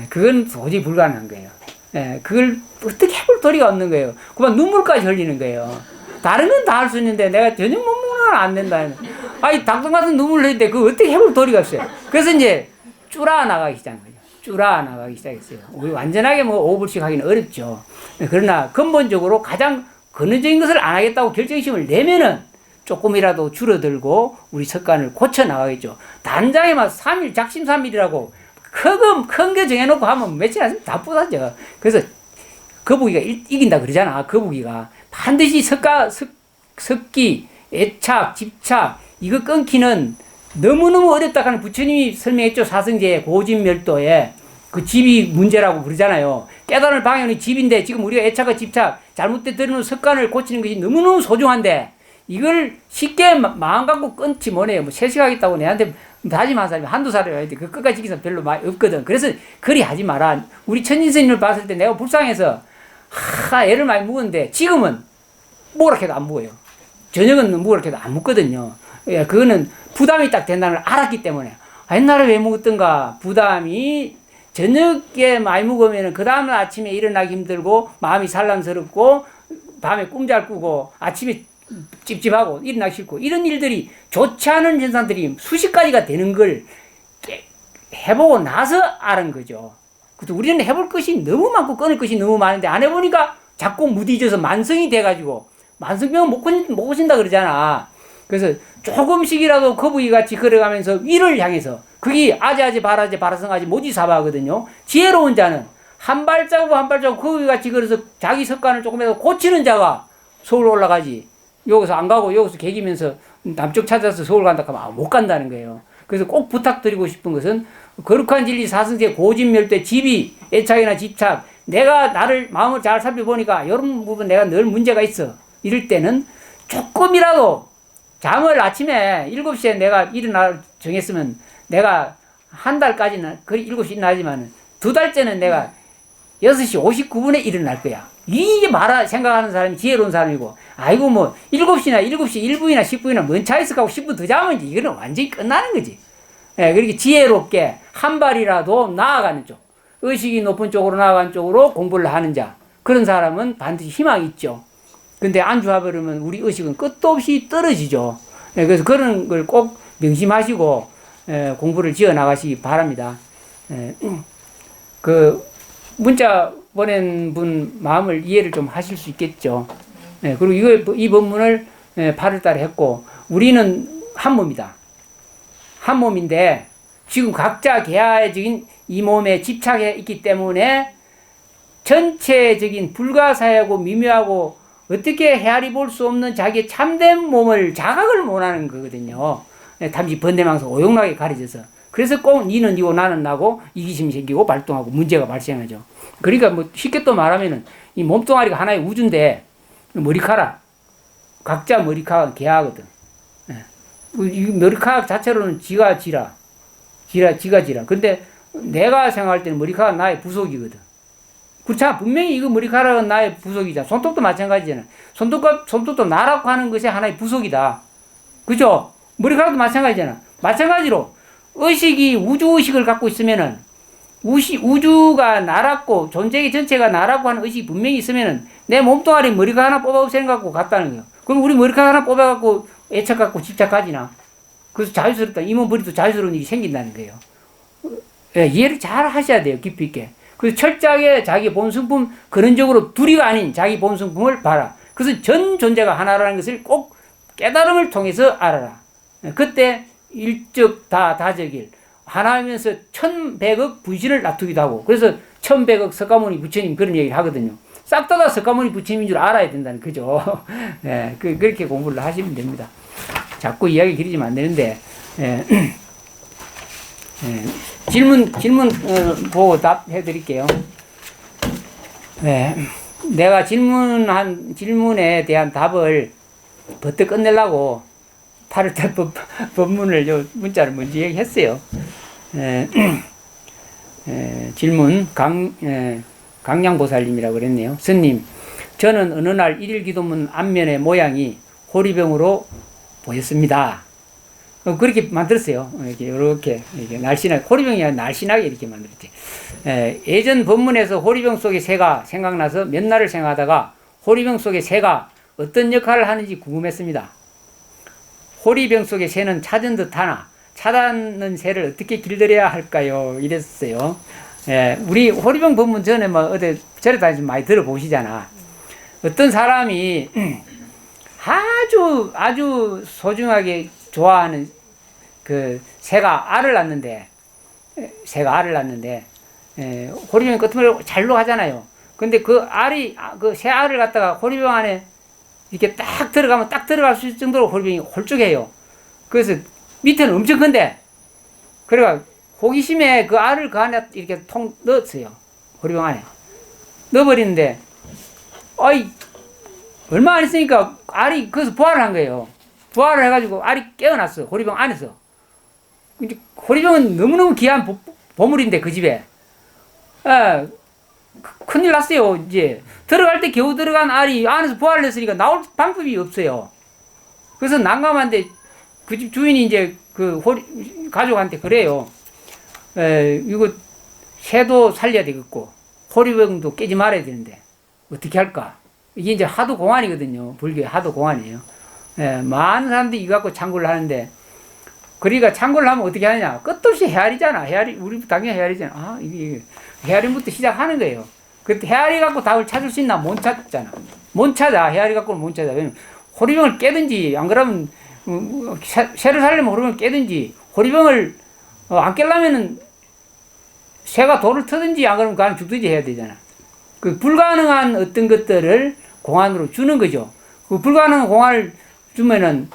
그건 도저히 불가능한 거예요. 그걸 어떻게 해볼 도리가 없는 거예요. 그만 눈물까지 흘리는 거예요. 다른 건 다 할 수 있는데 내가 저녁 못 먹는 건 안 된다. 아니 닭똥 같은 눈물을 흘리는데 그거 어떻게 해볼 도리가 없어요. 그래서 이제 쭈라 나가기 시작한 거죠. 쭈라 나가기 시작했어요. 우리 완전하게 뭐 오후불식 하기는 어렵죠. 그러나 근본적으로 가장 근원적인 것을 안 하겠다고 결정심을 내면은 조금이라도 줄어들고 우리 습관을 고쳐 나가겠죠. 단장에만 3일, 작심 3일이라고 큰 게 정해놓고 하면 며칠 안 있으면 다 부서져. 그래서 거북이가 이긴다 그러잖아. 거북이가 반드시 습기, 애착, 집착 이거 끊기는 너무너무 어렵다 하는 부처님이 설명했죠. 사성제의 고집멸도에 그 집이 문제라고 부르잖아요. 깨달음을 방해하는 집인데 지금 우리가 애착과 집착 잘못된 들여놓은 습관을 고치는 것이 너무너무 소중한데 이걸 쉽게 마음 갖고 끊지 못해요. 뭐 3시간 하겠다고 내한테 다짐한 사람이 한두 살이 와야 돼. 그 끝까지 지킨 사람 별로 많이 없거든. 그래서 그리 하지 마라. 우리 천진스님을 봤을 때 내가 불쌍해서 애를 많이 먹었는데 지금은 뭐라 해도 안 먹어요. 저녁은 뭐라 해도 안 먹거든요. 그거는 부담이 딱 된다는 걸 알았기 때문에. 옛날에 왜 먹었던가. 부담이 저녁에 많이 먹으면 그 다음날 아침에 일어나기 힘들고 마음이 살랑스럽고 밤에 꿈 잘 꾸고 아침에 찝찝하고 일어나기 싫고 이런 일들이 좋지 않은 현상들이 수십 가지가 되는 걸 해보고 나서 알은 거죠. 그래서 우리는 해볼 것이 너무 많고 끊을 것이 너무 많은데 안 해보니까 자꾸 무디져서 만성이 돼가지고 만성병은 못 고친다 그러잖아. 그래서 조금씩이라도 거북이같이 걸어가면서 위를 향해서 그게 아재아재 바라재 바라성아재 모지사바거든요. 지혜로운 자는 한 발자국 한 발자국 거북이같이 걸어서 자기 습관을 조금이라도 고치는 자가 서울 올라가지. 여기서 안 가고 여기서 개기면서 남쪽 찾아서 서울 간다 하면 못 간다는 거예요. 그래서 꼭 부탁드리고 싶은 것은 거룩한 진리 사성제 고집멸대 집이 애착이나 집착 내가 나를 마음을 잘 살펴보니까 이런 부분 내가 늘 문제가 있어. 이럴 때는 조금이라도 잠을 아침에 7시에 내가 일어나 정했으면 내가 한 달까지는 거의 7시 일어나지만 2달째는 내가 6시 59분에 일어날 거야. 이게 생각하는 사람이 지혜로운 사람이고, 아이고, 7시나 7시 1분이나 10분이나 뭔 차 있을까 하고 10분 더 자면 이거는 완전히 끝나는 거지. 그렇게 지혜롭게 한 발이라도 나아가는 쪽, 의식이 높은 쪽으로 나아가는 쪽으로 공부를 하는 자, 그런 사람은 반드시 희망이 있죠. 근데 안주해버리면 우리 의식은 끝도 없이 떨어지죠. 그래서 그런 걸 꼭 명심하시고, 공부를 지어 나가시기 바랍니다. 그 문자 보낸 분 마음을 이해를 좀 하실 수 있겠죠. 그리고 이 법문을 8월 달에 했고, 우리는 한 몸이다. 한 몸인데 지금 각자 개화적인 이 몸에 집착해 있기 때문에 전체적인 불가사하고 미묘하고 어떻게 헤아리 볼 수 없는 자기의 참된 몸을 자각을 못하는 거거든요. 단지 번뇌망상 오용나게 가려져서. 그래서 꼭 니는 니고 나는 나고 이기심이 생기고 발동하고 문제가 발생하죠. 그러니까 뭐 쉽게 또 말하면은 이 몸뚱아리가 하나의 우주인데 머리카락, 각자 머리카락은 개화거든. 이 머리카락 자체로는 지가 지라. 근데 내가 생각할 때는 머리카락은 나의 부속이거든. 그렇잖아. 분명히 이거 머리카락은 나의 부속이잖아. 손톱도 마찬가지잖아. 손톱도 나라고 하는 것이 하나의 부속이다. 그죠? 머리카락도 마찬가지잖아. 마찬가지로 의식이 우주의식을 갖고 있으면은 우주가 나라고 존재의 전체가 나라고 하는 의식이 분명히 있으면은 내 몸뚱아리 머리카락 하나 뽑아 없애는 것 갖고 같다는 거예요. 그럼 우리 머리카락 하나 뽑아 갖고 애착 갖고 집착하지나. 그래서 자유스럽다. 이몸 버리도 자유스러운 일이 생긴다는 거예요. 이해를 잘 하셔야 돼요. 깊이 있게. 그래서 철저하게 자기 본성품, 근원적으로 둘이가 아닌 자기 본성품을 봐라. 그래서 전 존재가 하나라는 것을 꼭 깨달음을 통해서 알아라. 그때 일적 다적일 하나이면서 1100억 분신을 놔두기도 하고, 그래서 1100억 석가모니 부처님 그런 얘기를 하거든요. 싹 다 석가모니 부처님인 줄 알아야 된다는 거죠. 그렇게 공부를 하시면 됩니다. 자꾸 이야기 길어지면 안 되는데, 질문 보고 답해 드릴게요. 내가 질문에 대한 답을 버뜩 끝내려고 8월달 법문을 문자를 먼저 얘기했어요. 질문 강량보살님이라고 그랬네요. 스님, 저는 어느 날 일일 기도문 앞면의 모양이 호리병으로 보였습니다. 그렇게 만들었어요. 이렇게 날씬하게, 호리병이 아니라 날씬하게 이렇게 만들었지. 예전 법문에서 호리병 속의 새가 생각나서 몇 날을 생각하다가 호리병 속의 새가 어떤 역할을 하는지 궁금했습니다. 호리병 속의 새는 찾은 듯 하나 찾았는 새를 어떻게 길들여야 할까요? 이랬어요. 우리 호리병 법문 전에 뭐 어디 절에 다니시 많이 들어보시잖아. 어떤 사람이 아주 소중하게 좋아하는 그 새가 알을 낳는데 호리병이 끄트머리를 잘로 하잖아요. 근데 그 새 알을 갖다가 호리병 안에 이렇게 딱 들어가면 딱 들어갈 수 있을 정도로 호리병이 홀쭉해요. 그래서 밑에는 엄청 큰데, 그래가 호기심에 그 알을 그 안에 이렇게 통 넣었어요. 호리병 안에 넣어버리는데, 얼마 안 있으니까 알이 거기서 부활을 한 거예요. 부활을 해가지고 알이 깨어났어. 호리병 안에서. 이제 호리병은 너무너무 귀한 보물인데 그 집에. 큰일 났어요. 이제 들어갈 때 겨우 들어간 알이 안에서 부활을 했으니까 나올 방법이 없어요. 그래서 난감한데 그 집 주인이 이제 그 가족한테 그래요. 이거 새도 살려야 되겠고 호리병도 깨지 말아야 되는데 어떻게 할까? 이게 이제 하도 공안이거든요. 불교의 하도 공안이에요. 많은 사람들이 이거 갖고 참고를 하는데, 그러니까 참고를 하면 어떻게 하느냐? 끝없이 헤아리잖아. 우리 당연히 헤아리잖아. 이게 헤아림부터 시작하는 거예요. 그때 헤아리 갖고 답을 찾을 수 있나? 못 찾잖아. 못 찾아. 헤아리 갖고는 못 찾아. 왜냐면 호리병을 깨든지, 안 그러면 새를 살려면 호리병을 깨든지, 호리병을 안 깨려면은 새가 돌을 트든지, 안 그러면 그 안에 죽든지 해야 되잖아. 그 불가능한 어떤 것들을 공안으로 주는 거죠. 그 불가능한 공안을 주면은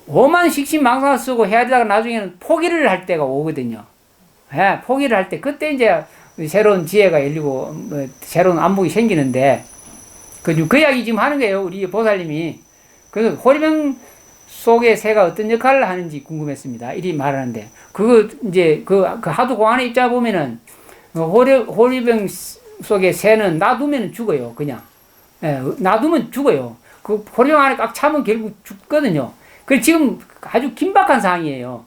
오만 식신망상을 쓰고 헤아리다가 나중에는 포기를 할 때가 오거든요. 포기를 할 때, 그때 이제 새로운 지혜가 열리고 새로운 안목이 생기는데, 그 이야기 지금 하는 거예요. 우리 보살님이. 그래서 호리병 속의 새가 어떤 역할을 하는지 궁금했습니다. 이리 말하는데, 이제 그 하도 공안의 입장을 보면은 호리병 속의 새는 놔두면 죽어요. 그냥 놔두면 죽어요. 그 호리병 안에 꽉 차면 결국 죽거든요. 그 지금 아주 긴박한 상황이에요.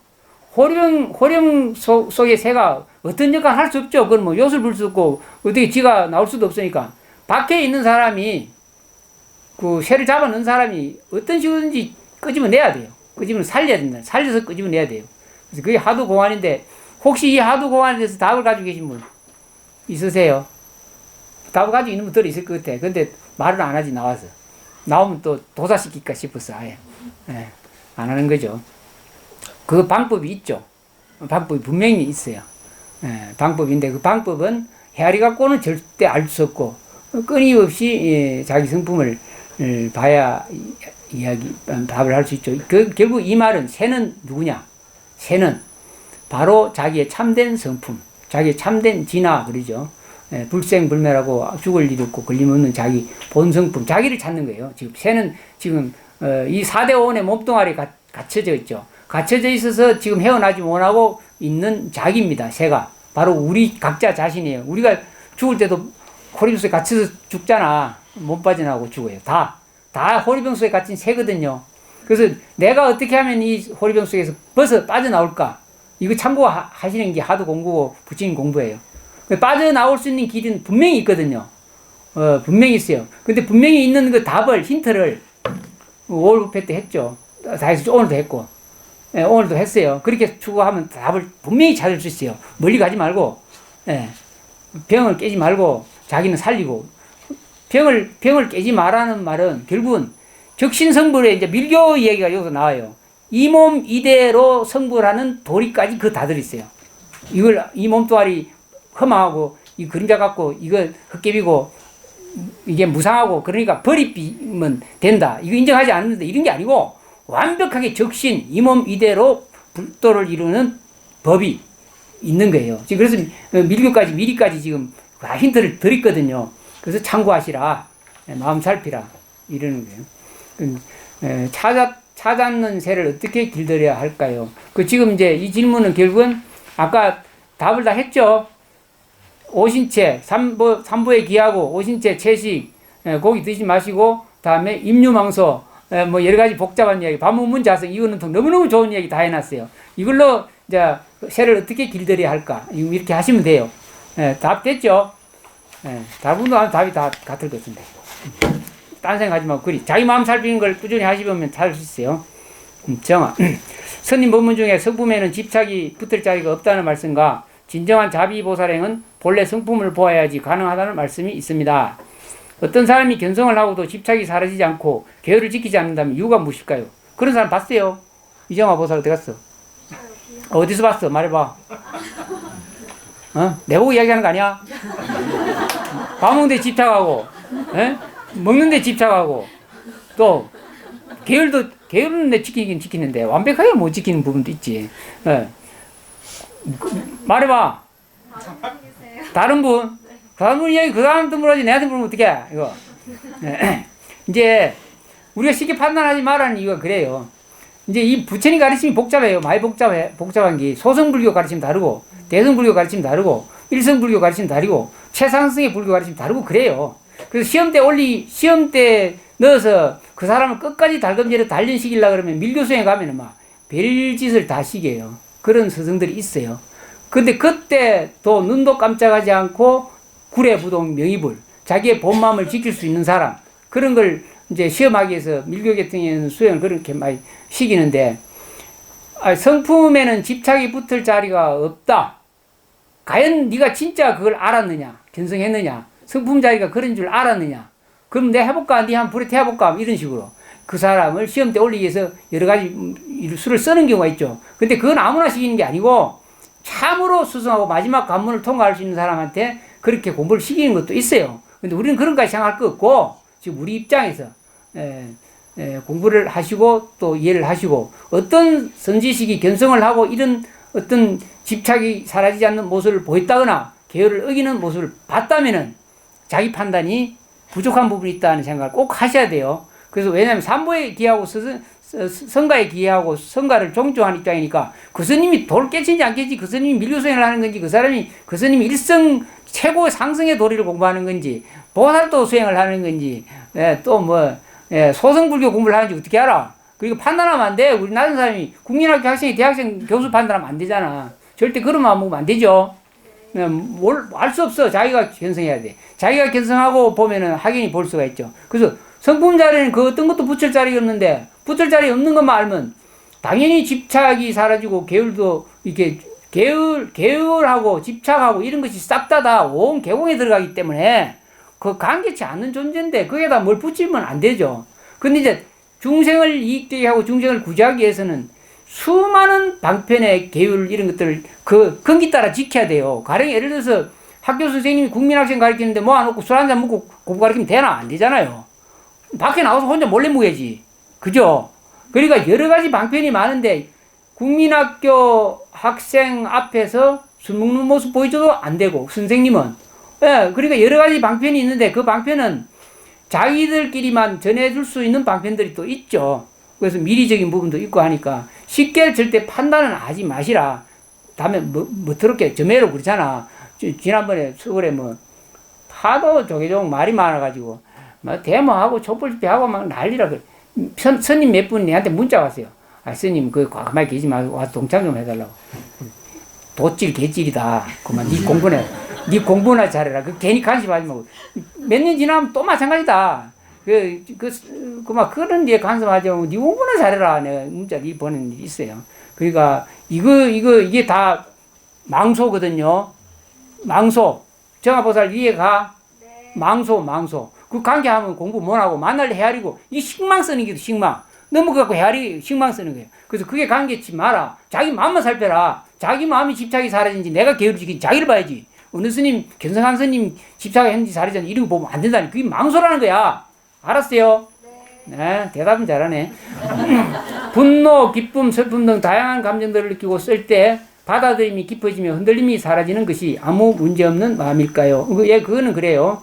호리병 속의 새가 어떤 역할을 할 수 없죠. 그건 뭐 요술 불 수 없고 어떻게 지가 나올 수도 없으니까 밖에 있는 사람이, 그 새를 잡아 넣은 사람이 어떤 식으로든지 끄집어내야 돼요. 끄집어 살려야 된다. 살려서 끄집어내야 돼요. 그래서 그게 하도 공안인데, 혹시 이 하도 공안에 대해서 답을 가지고 계신 분 있으세요? 답을 가지고 있는 분 들어 있을 것 같아. 근데 말을 안 하지, 나와서. 나오면 또 도사시킬까 싶어서 아예. 예, 안 하는 거죠. 그 방법이 있죠. 방법이 분명히 있어요. 예, 방법인데 그 방법은 헤아리 갖고는 절대 알 수 없고 끊임없이 자기 성품을 봐야 답을 할 수 있죠. 결국 이 말은 새는 누구냐? 새는 바로 자기의 참된 성품, 자기의 참된 진화 그러죠. 불생불멸하고 죽을 일 없고 걸림없는 자기 본성품, 자기를 찾는 거예요. 지금 새는 지금 이 4대 오원의 몸뚱아리에 갇혀져 있죠. 갇혀져 있어서 지금 헤어나지 못하고 있는 자기입니다. 새가 바로 우리 각자 자신이에요. 우리가 죽을 때도 호리병 속에 갇혀서 죽잖아. 못 빠져나오고 죽어요. 다 호리병 속에 갇힌 새거든요. 그래서 내가 어떻게 하면 이 호리병 속에서 빠져나올까? 이거 참고하시는 게 하도 공부고 부처님 공부예요. 빠져나올 수 있는 길은 분명히 있거든요. 분명히 있어요. 근데 분명히 있는 그 답을, 힌트를 5월 부패 때 했죠. 다 해서 오늘도 했고. 오늘도 했어요. 그렇게 추구하면 답을 분명히 찾을 수 있어요. 멀리 가지 말고, 병을 깨지 말고, 자기는 살리고. 병을 깨지 말라는 말은 결국은 적신성불의 이제 밀교 이야기가 여기서 나와요. 이 몸 이대로 성불하는 도리까지 그 다 들어있어요. 이 몸뚱아리 험하고, 이 그림자 같고, 이거 헛개비고, 이게 무상하고, 그러니까 버리면 된다. 이거 인정하지 않는데, 이런 게 아니고, 완벽하게 적신, 이 몸 이대로 불도를 이루는 법이 있는 거예요. 지금 그래서 밀교까지, 미리까지 지금 다 힌트를 드렸거든요. 그래서 참고하시라. 마음 살피라. 이러는 거예요. 찾았는 새를 어떻게 길들여야 할까요? 지금 이제 이 질문은 결국은 아까 답을 다 했죠. 오신채, 삼부에 기하고, 오신채, 채식, 고기 드시지 마시고, 다음에 임유망소, 뭐 여러 가지 복잡한 이야기, 반문문자성, 이거는 너무너무 좋은 이야기 다 해놨어요. 이걸로 이제 새를 어떻게 길들여야 할까? 이렇게 하시면 돼요. 답 됐죠? 다분도 하면 답이 다 같을 것 같은데. 딴 생각하지 말고, 자기 마음 살피는 걸 꾸준히 하시면 살 수 있어요. 정아. 스님 법문 중에 성품에는 집착이 붙을 자리가 없다는 말씀과 진정한 자비보살행은 본래 성품을 보아야지 가능하다는 말씀이 있습니다. 어떤 사람이 견성을 하고도 집착이 사라지지 않고 계율을 지키지 않는다면 이유가 무엇일까요? 그런 사람 봤어요? 이정아 보살 어디 갔어? 어디서 봤어? 말해봐. 내보고 이야기하는 거 아니야? 밥 먹는데 집착하고, 먹는데 집착하고, 또 계율은 내 지키긴 지키는데 완벽하게 못 지키는 부분도 있지. 말해봐. 다른 분? 다른 분 이야기 그 사람한테 물어야지 내한테 물으면 어떡해, 이거. 이제, 우리가 쉽게 판단하지 말라는 이유가 그래요. 이제 이 부처님 가르침이 복잡해요. 많이 복잡한 게. 소성불교 가르침 다르고, 대성불교 가르침 다르고, 일성불교 가르침 다르고, 최상승의 불교 가르침 다르고 그래요. 그래서 시험 때 넣어서 그 사람을 끝까지 달검지로 단련시키려고 그러면 밀교수에 가면은 막 별짓을 다 시켜요. 그런 스승들이 있어요. 근데 그때 또 눈도 깜짝하지 않고 구례부동 명의불, 자기의 본 마음을 지킬 수 있는 사람, 그런 걸 이제 시험하기 위해서 밀교 계통에는 수행을 그렇게 많이 시키는데, 성품에는 집착이 붙을 자리가 없다. 과연 네가 진짜 그걸 알았느냐? 견성했느냐? 성품 자리가 그런 줄 알았느냐? 그럼 내가 해볼까? 네 한번 불에 태워볼까? 이런 식으로. 그 사람을 시험 때 올리기 위해서 여러 가지 수를 쓰는 경우가 있죠. 근데 그건 아무나 시키는 게 아니고, 참으로 수승하고 마지막 관문을 통과할 수 있는 사람한테 그렇게 공부를 시키는 것도 있어요. 근데 우리는 그런 것까지 생각할 거 없고, 지금 우리 입장에서, 공부를 하시고 또 이해를 하시고, 어떤 선지식이 견성을 하고 이런 어떤 집착이 사라지지 않는 모습을 보였다거나, 계율을 어기는 모습을 봤다면은 자기 판단이 부족한 부분이 있다는 생각을 꼭 하셔야 돼요. 그래서 왜냐하면 삼보에 기하고 성가에 기하고 성가를 존중하는 입장이니까 그 스님이 돌 깨친지 안 깨지, 그 스님이 밀교수행을 하는 건지, 그 스님이 일성 최고의 상승의 도리를 공부하는 건지, 보살도 수행을 하는 건지, 소성불교 공부를 하는지 어떻게 알아? 그리고 판단하면 안 돼. 우리 낮은 사람이 국민학교 학생이 대학생 교수 판단하면 안 되잖아. 절대 그런 마음 먹으면 안 되죠. 알 수 없어. 자기가 견성해야 돼. 자기가 견성하고 보면은 확연히 볼 수가 있죠. 그래서 성품 자리는 그 어떤 것도 붙일 자리가 없는데, 붙일 자리 없는 것만 알면 당연히 집착이 사라지고 계율도 이렇게 계율하고 집착하고 이런 것이 싹 다 온 계공에 들어가기 때문에 그 간계치 않는 존재인데 거기에다 뭘 붙이면 안 되죠. 근데 이제 중생을 이익되게 하고 중생을 구제하기 위해서는 수많은 방편의 계율 이런 것들을 그 근기 따라 지켜야 돼요. 가령 예를 들어서 학교 선생님이 국민학생 가르치는데 모아놓고 술 한잔 먹고 공부 가르치면 되나? 안 되잖아요. 밖에 나가서 혼자 몰래 먹어야지. 그죠? 그러니까 여러 가지 방편이 많은데 국민학교 학생 앞에서 술 먹는 모습 보여줘도 안 되고 선생님은 예, 그러니까 여러 가지 방편이 있는데 그 방편은 자기들끼리만 전해줄 수 있는 방편들이 또 있죠. 그래서 미리적인 부분도 있고 하니까 쉽게 절대 판단은 하지 마시라. 다음에 더럽게 저매로 그러잖아. 지난번에 서울에 뭐 하도 조계종 말이 많아가지고 막 데모하고 촛불집회하고 막 난리라 그래. 스님 몇 분이 내한테 문자 왔어요. 아, 스님 그 가만히 계지 말고 와서 동참 좀 해달라고. 도질 개질이다. 그만 네 공부나 잘해라. 그 괜히 간섭하지 말고. 몇 년 지나면 또 마찬가지다. 막 그런 데 간섭하지 말고 네 공부나 잘해라. 내가 문자 네 보낸 일이 있어요. 그러니까 이게 다 망소거든요. 망소. 정화보살 이해가? 네. 망소. 그 관계하면 공부 못하고 만날 헤아리고 이 식망 쓰는 게 식망. 너무 갖고 헤아리 식망 쓰는 거예요. 그래서 그게 관계치 마라. 자기 마음만 살펴라. 자기 마음이 집착이 사라진지 내가 게으르지 자기를 봐야지. 어느 스님, 견성한 스님 집착이 했는지 사라졌는지 이런 거 보면 안 된다니. 그게 망소라는 거야. 알았어요? 네, 대답은 잘하네. 분노, 기쁨, 슬픔 등 다양한 감정들을 느끼고 쓸 때 받아들임이 깊어지며 흔들림이 사라지는 것이 아무 문제없는 마음일까요? 그거는 그래요.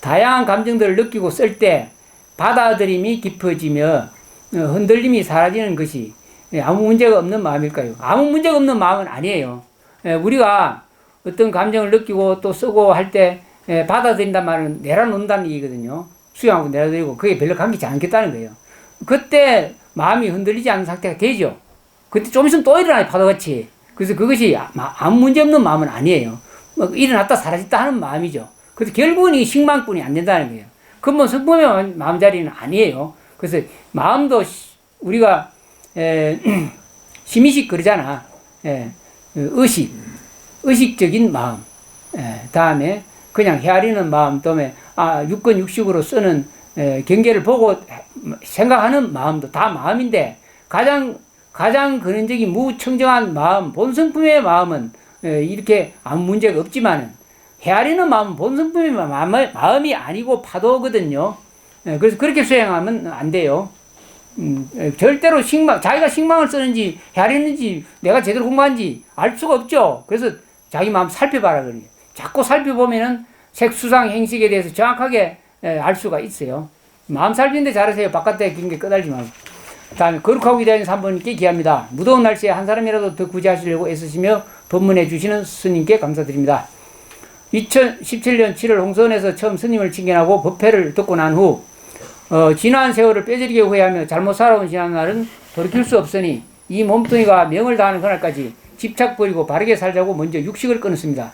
다양한 감정들을 느끼고 쓸 때 받아들임이 깊어지며 흔들림이 사라지는 것이 아무 문제가 없는 마음일까요? 아무 문제가 없는 마음은 아니에요. 우리가 어떤 감정을 느끼고 또 쓰고 할 때 받아들인단 말은 내려놓는다는 얘기거든요. 수용하고 내려드리고 그게 별로 감기지 않겠다는 거예요. 그때 마음이 흔들리지 않는 상태가 되죠. 그때 좀 있으면 또 일어나요, 파도같이. 그래서 그것이 아무 문제 없는 마음은 아니에요. 일어났다 사라졌다 하는 마음이죠. 그래서 결국은 이 식망뿐이 안 된다는 거예요. 근본 성품의 마음자리는 아니에요. 그래서 마음도 우리가 심의식 그러잖아. 의식적인 마음. 다음에 그냥 헤아리는 마음, 다음에 육건 육식으로 쓰는 경계를 보고 생각하는 마음도 다 마음인데 가장 근원적인 무청정한 마음, 본성품의 마음은 이렇게 아무 문제가 없지만은 헤아리는 마음은 본성품의 마음이 아니고 파도거든요. 그래서 그렇게 수행하면 안 돼요. 절대로 자기가 식망을 쓰는지 헤아리는지 내가 제대로 공부한지 알 수가 없죠. 그래서 자기 마음 살펴봐라 그러니 자꾸 살펴보면은 색수상 행식에 대해서 정확하게 알 수가 있어요. 마음 살피는데 잘하세요. 바깥에 긴 게 끄달지 말고. 다음에 거룩하고 위대한 3번님께 기합니다. 무더운 날씨에 한 사람이라도 더 구제하시려고 애쓰시며 법문해 주시는 스님께 감사드립니다. 2017년 7월 홍선에서 처음 스님을 칭견하고 법회를 듣고 난 후 지난 세월을 뼈저리게 후회하며 잘못 살아온 지난 날은 돌이킬 수 없으니 이 몸뚱이가 명을 다하는 그날까지 집착 버리고 바르게 살자고 먼저 육식을 끊었습니다.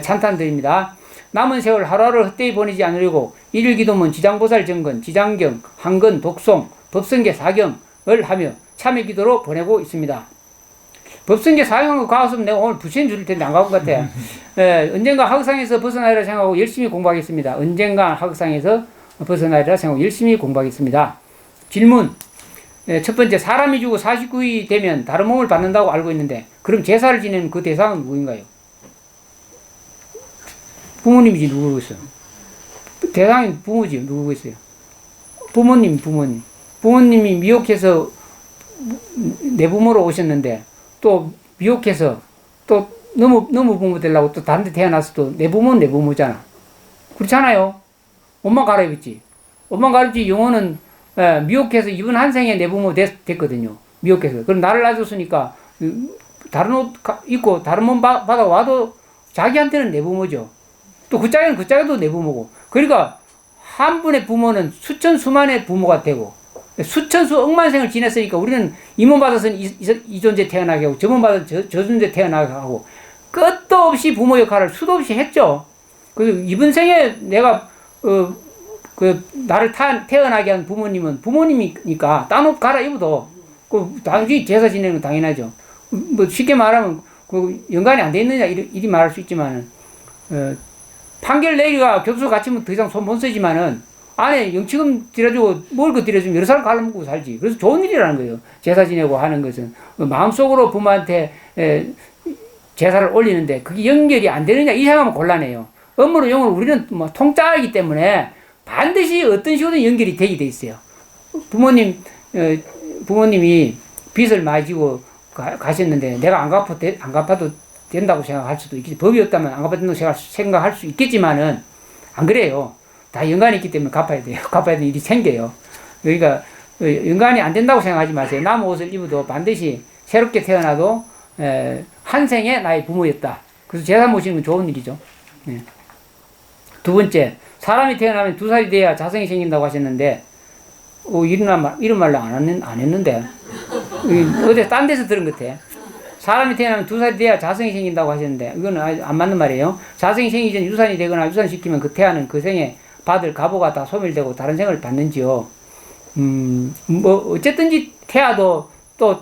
찬탄드립니다. 남은 세월 하루하루 헛되이 보내지 않으려고 일일 기도문, 지장보살 정건, 지장경, 한건, 독송, 법성계 사경을 하며 참회 기도로 보내고 있습니다. 법성계 사경하고 가왔으면 내가 오늘 부처님 줄일 텐데 안 가본 것 같아. 언젠가 학상에서 벗어나리라 생각하고 열심히 공부하겠습니다. 언젠가 학상에서 벗어나리라 생각하고 열심히 공부하겠습니다. 질문. 첫 번째, 사람이 죽고 49일 되면 다른 몸을 받는다고 알고 있는데 그럼 제사를 지내는 그 대상은 누구인가요? 부모님이지 누구겠어요? 대상이 부모지 누구겠어요? 부모님. 부모님이 미혹해서 내 부모로 오셨는데 또 미혹해서 또 너무 부모 되려고 또 다른 데 태어나서 또 내 부모는 내 부모잖아. 그렇잖아요. 엄마 갈아입었지. 엄마 갈아입지 영혼은 미혹해서 이번 한 생에 내 부모 됐거든요. 미혹해서. 그럼 나를 놔줬으니까 다른 옷 입고 다른 몸 받아와도 자기한테는 내 부모죠. 또 그 짝에도 내 부모고. 그러니까 한 분의 부모는 수천 수만의 부모가 되고 수천 수 억만 생을 지냈으니까 우리는 이 몸 받아서는 이 존재 태어나게 하고 저 몸 받아서 저 존재 태어나게 하고 끝도 없이 부모 역할을 수도 없이 했죠. 그래서 이번 생에 내가 나를 태어나게 한 부모님은 부모님이니까 딴 옷 갈아입어도 당연히 제사 지내는 건 당연하죠. 뭐 쉽게 말하면 그 연관이 안 돼 있느냐 이리 말할 수 있지만은 판결 내기가 교도소 갇히면 더 이상 손 못 쓰지만은 안에 영치금 들여주고 뭘 그 들여주면 여러 살 갈라먹고 살지. 그래서 좋은 일이라는 거예요. 제사 지내고 하는 것은 마음속으로 부모한테 제사를 올리는데 그게 연결이 안 되느냐 이 생각하면 곤란해요. 업무로 영어로 우리는 뭐 통짜이기 때문에 반드시 어떤 식으로든 연결이 되게 돼 있어요. 부모님이 빚을 많이 지고 가셨는데 내가 안 갚아도 된다고 생각할 수도 있겠지. 법이 없다면 안 갚아도 된다고 생각할 수 있겠지만은 안 그래요. 다 연관이 있기 때문에 갚아야 돼요. 갚아야 되는 일이 생겨요. 그러니까 연관이 안 된다고 생각하지 마세요. 남 옷을 입어도 반드시 새롭게 태어나도 한 생에 나의 부모였다. 그래서 제사 모시는 건 좋은 일이죠. 네. 두 번째, 사람이 태어나면 2살이 돼야 자성이 생긴다고 하셨는데 이런 말로 안 했는데 어디 딴 데서 들은 것 같아. 사람이 태어나면 2살이 돼야 자성이 생긴다고 하셨는데 이거는 안 맞는 말이에요. 자성이 생기기 전 유산이 되거나 유산시키면 그 태아는 그 생에 받을 가보가 다 소멸되고 다른 생을 받는지요. 뭐 어쨌든지 태아도 또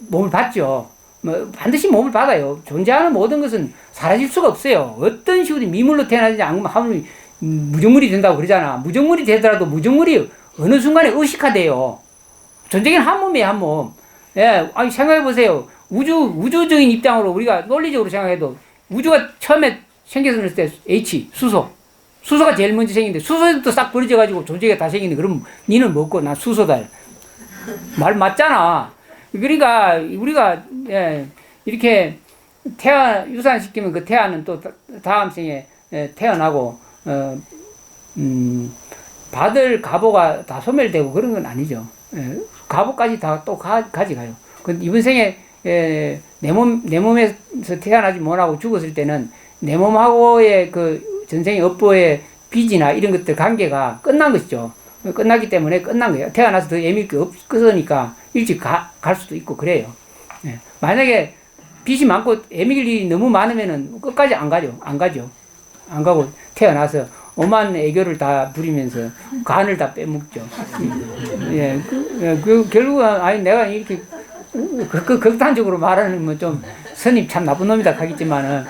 몸을 받죠. 뭐 반드시 몸을 받아요. 존재하는 모든 것은 사라질 수가 없어요. 어떤 식으로 미물로 태어나든지 하면 무정물이 된다고 그러잖아. 무정물이 되더라도 무정물이 어느 순간에 의식화돼요. 존재는 한 몸이에요, 한 몸. 예, 아니 생각해보세요. 우주적인 입장으로 우리가 논리적으로 생각해도 우주가 처음에 생겼을 때 수소가 제일 먼저 생긴데 수소에도 싹 버려져가지고 존재가 다 생기는데 그럼 니는 뭐고 나 수소다. 말 맞잖아. 그러니까 우리가 이렇게 유산시키면 그 태아는 또 다음 생에 태어나고 받을 가보가 다 소멸되고 그런 건 아니죠. 가보까지 다 또 가져가요. 근데 이번 생에 내 몸에서 태어나지 못하고 죽었을 때는 내 몸하고의 그 전생의 업보의 빚이나 이런 것들 관계가 끝난 것이죠. 끝났기 때문에 끝난 거예요. 태어나서 더 애밀 게 없으니까 일찍 갈 수도 있고 그래요. 만약에 빚이 많고 애밀 일이 너무 많으면은 끝까지 안 가죠. 안 가고 태어나서 오만 애교를 다 부리면서 간을 다 빼먹죠. 결국은 아니 내가 이렇게 극단적으로 말하는 뭐 좀 선임 참 나쁜 놈이다 하겠지만은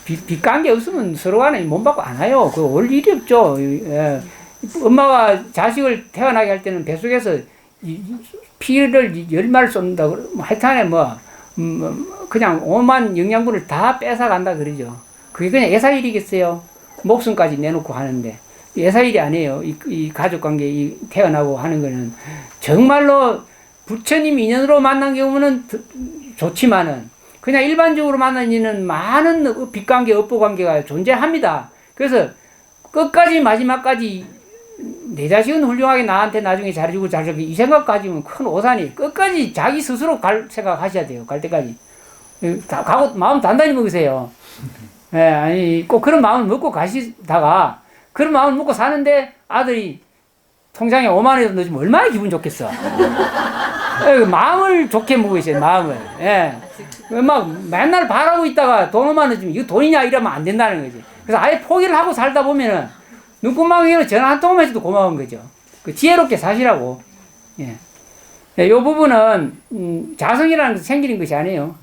빚 관계 없으면 서로 간에 몸 받고 안 와요. 그거 올 일이 없죠. 엄마가 자식을 태어나게 할 때는 뱃속에서 피를 열마를 쏟는다. 하여튼에 그냥 오만 영양분을 다 뺏어간다 그러죠. 그게 그냥 애사일이겠어요. 목숨까지 내놓고 하는데 애사일이 아니에요. 이 가족관계 태어나고 하는 거는 정말로 부처님 인연으로 만난 경우는 좋지만은 그냥 일반적으로 만난 이는 많은 빚관계, 업보관계가 존재합니다. 그래서 끝까지 마지막까지 내 자식은 훌륭하게 나한테 나중에 잘해주고 이 생각 가지면 큰 오산이 끝까지 자기 스스로 갈 생각 하셔야 돼요. 갈 때까지. 가고 마음 단단히 먹으세요. 아니 꼭 그런 마음을 먹고 가시다가 그런 마음을 먹고 사는데 아들이 통장에 5만 원이라도 넣어주면 얼마나 기분 좋겠어. 마음을 좋게 먹고 있어요. 마음을. 막 맨날 바라고 있다가 돈 5만 원 주면 이거 돈이냐 이러면 안 된다는 거지. 그래서 아예 포기를 하고 살다 보면은 눈구멍이로 전화 한 통만 해줘도 고마운 거죠. 그 지혜롭게 사시라고. 이 부분은 자성이라는 것이 생기는 것이 아니에요.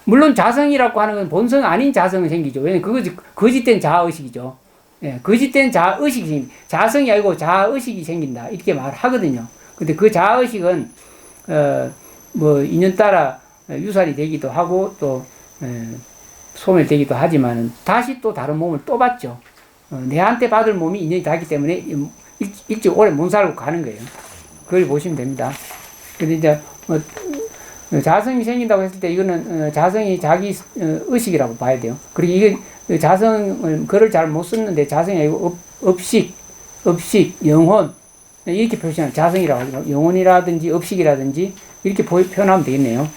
물론 자성이라고 하는 건 본성 아닌 자성은 생기죠. 왜냐면 그거 거짓된 자아의식이죠. 거짓된 자아의식이 생깁니다. 자성이 아니고 자아의식이 생긴다. 이렇게 말하거든요. 근데 그 자아의식은 인연 따라 유산이 되기도 하고 또 소멸되기도 하지만은 다시 또 다른 몸을 또 받죠. 내한테 받을 몸이 인연이 닿기 때문에 일찍 오래 못 살고 가는 거예요. 그걸 보시면 됩니다. 근데 이제 자성이 생긴다고 했을 때 이거는 자성이 자기 의식이라고 봐야 돼요. 그리고 이게 자성을 글을 잘 못 썼는데 자성이 아니고 업식, 영혼 이렇게 표시하는 자성이라고 하죠. 영혼이라든지 업식이라든지 이렇게 표현하면 되겠네요.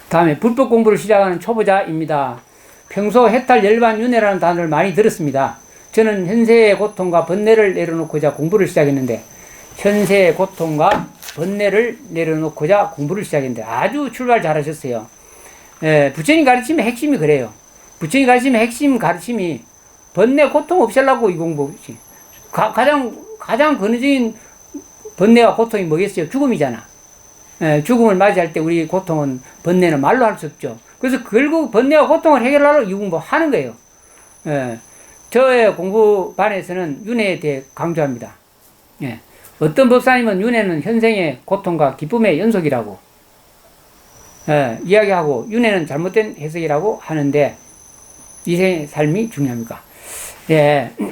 다음에 불법 공부를 시작하는 초보자입니다. 평소 해탈, 열반, 윤회라는 단어를 많이 들었습니다. 저는 현세의 고통과 번뇌를 내려놓고자 공부를 시작했는데 현세의 고통과 번뇌를 내려놓고자 공부를 시작했는데 아주 출발 잘하셨어요. 부처님 가르침의 핵심이 그래요. 부처님 가르침의 핵심 가르침이 번뇌 고통 없애려고 이 공부지. 가장 근원적인 번뇌와 고통이 뭐겠어요? 죽음이잖아. 죽음을 맞이할 때 우리 고통은 번뇌는 말로 할 수 없죠. 그래서 결국 번뇌와 고통을 해결하려고 유공부하는 거예요. 저의 공부반에서는 윤회에 대해 강조합니다. 어떤 법사님은 윤회는 현생의 고통과 기쁨의 연속이라고 이야기하고 윤회는 잘못된 해석이라고 하는데 이생의 삶이 중요합니까?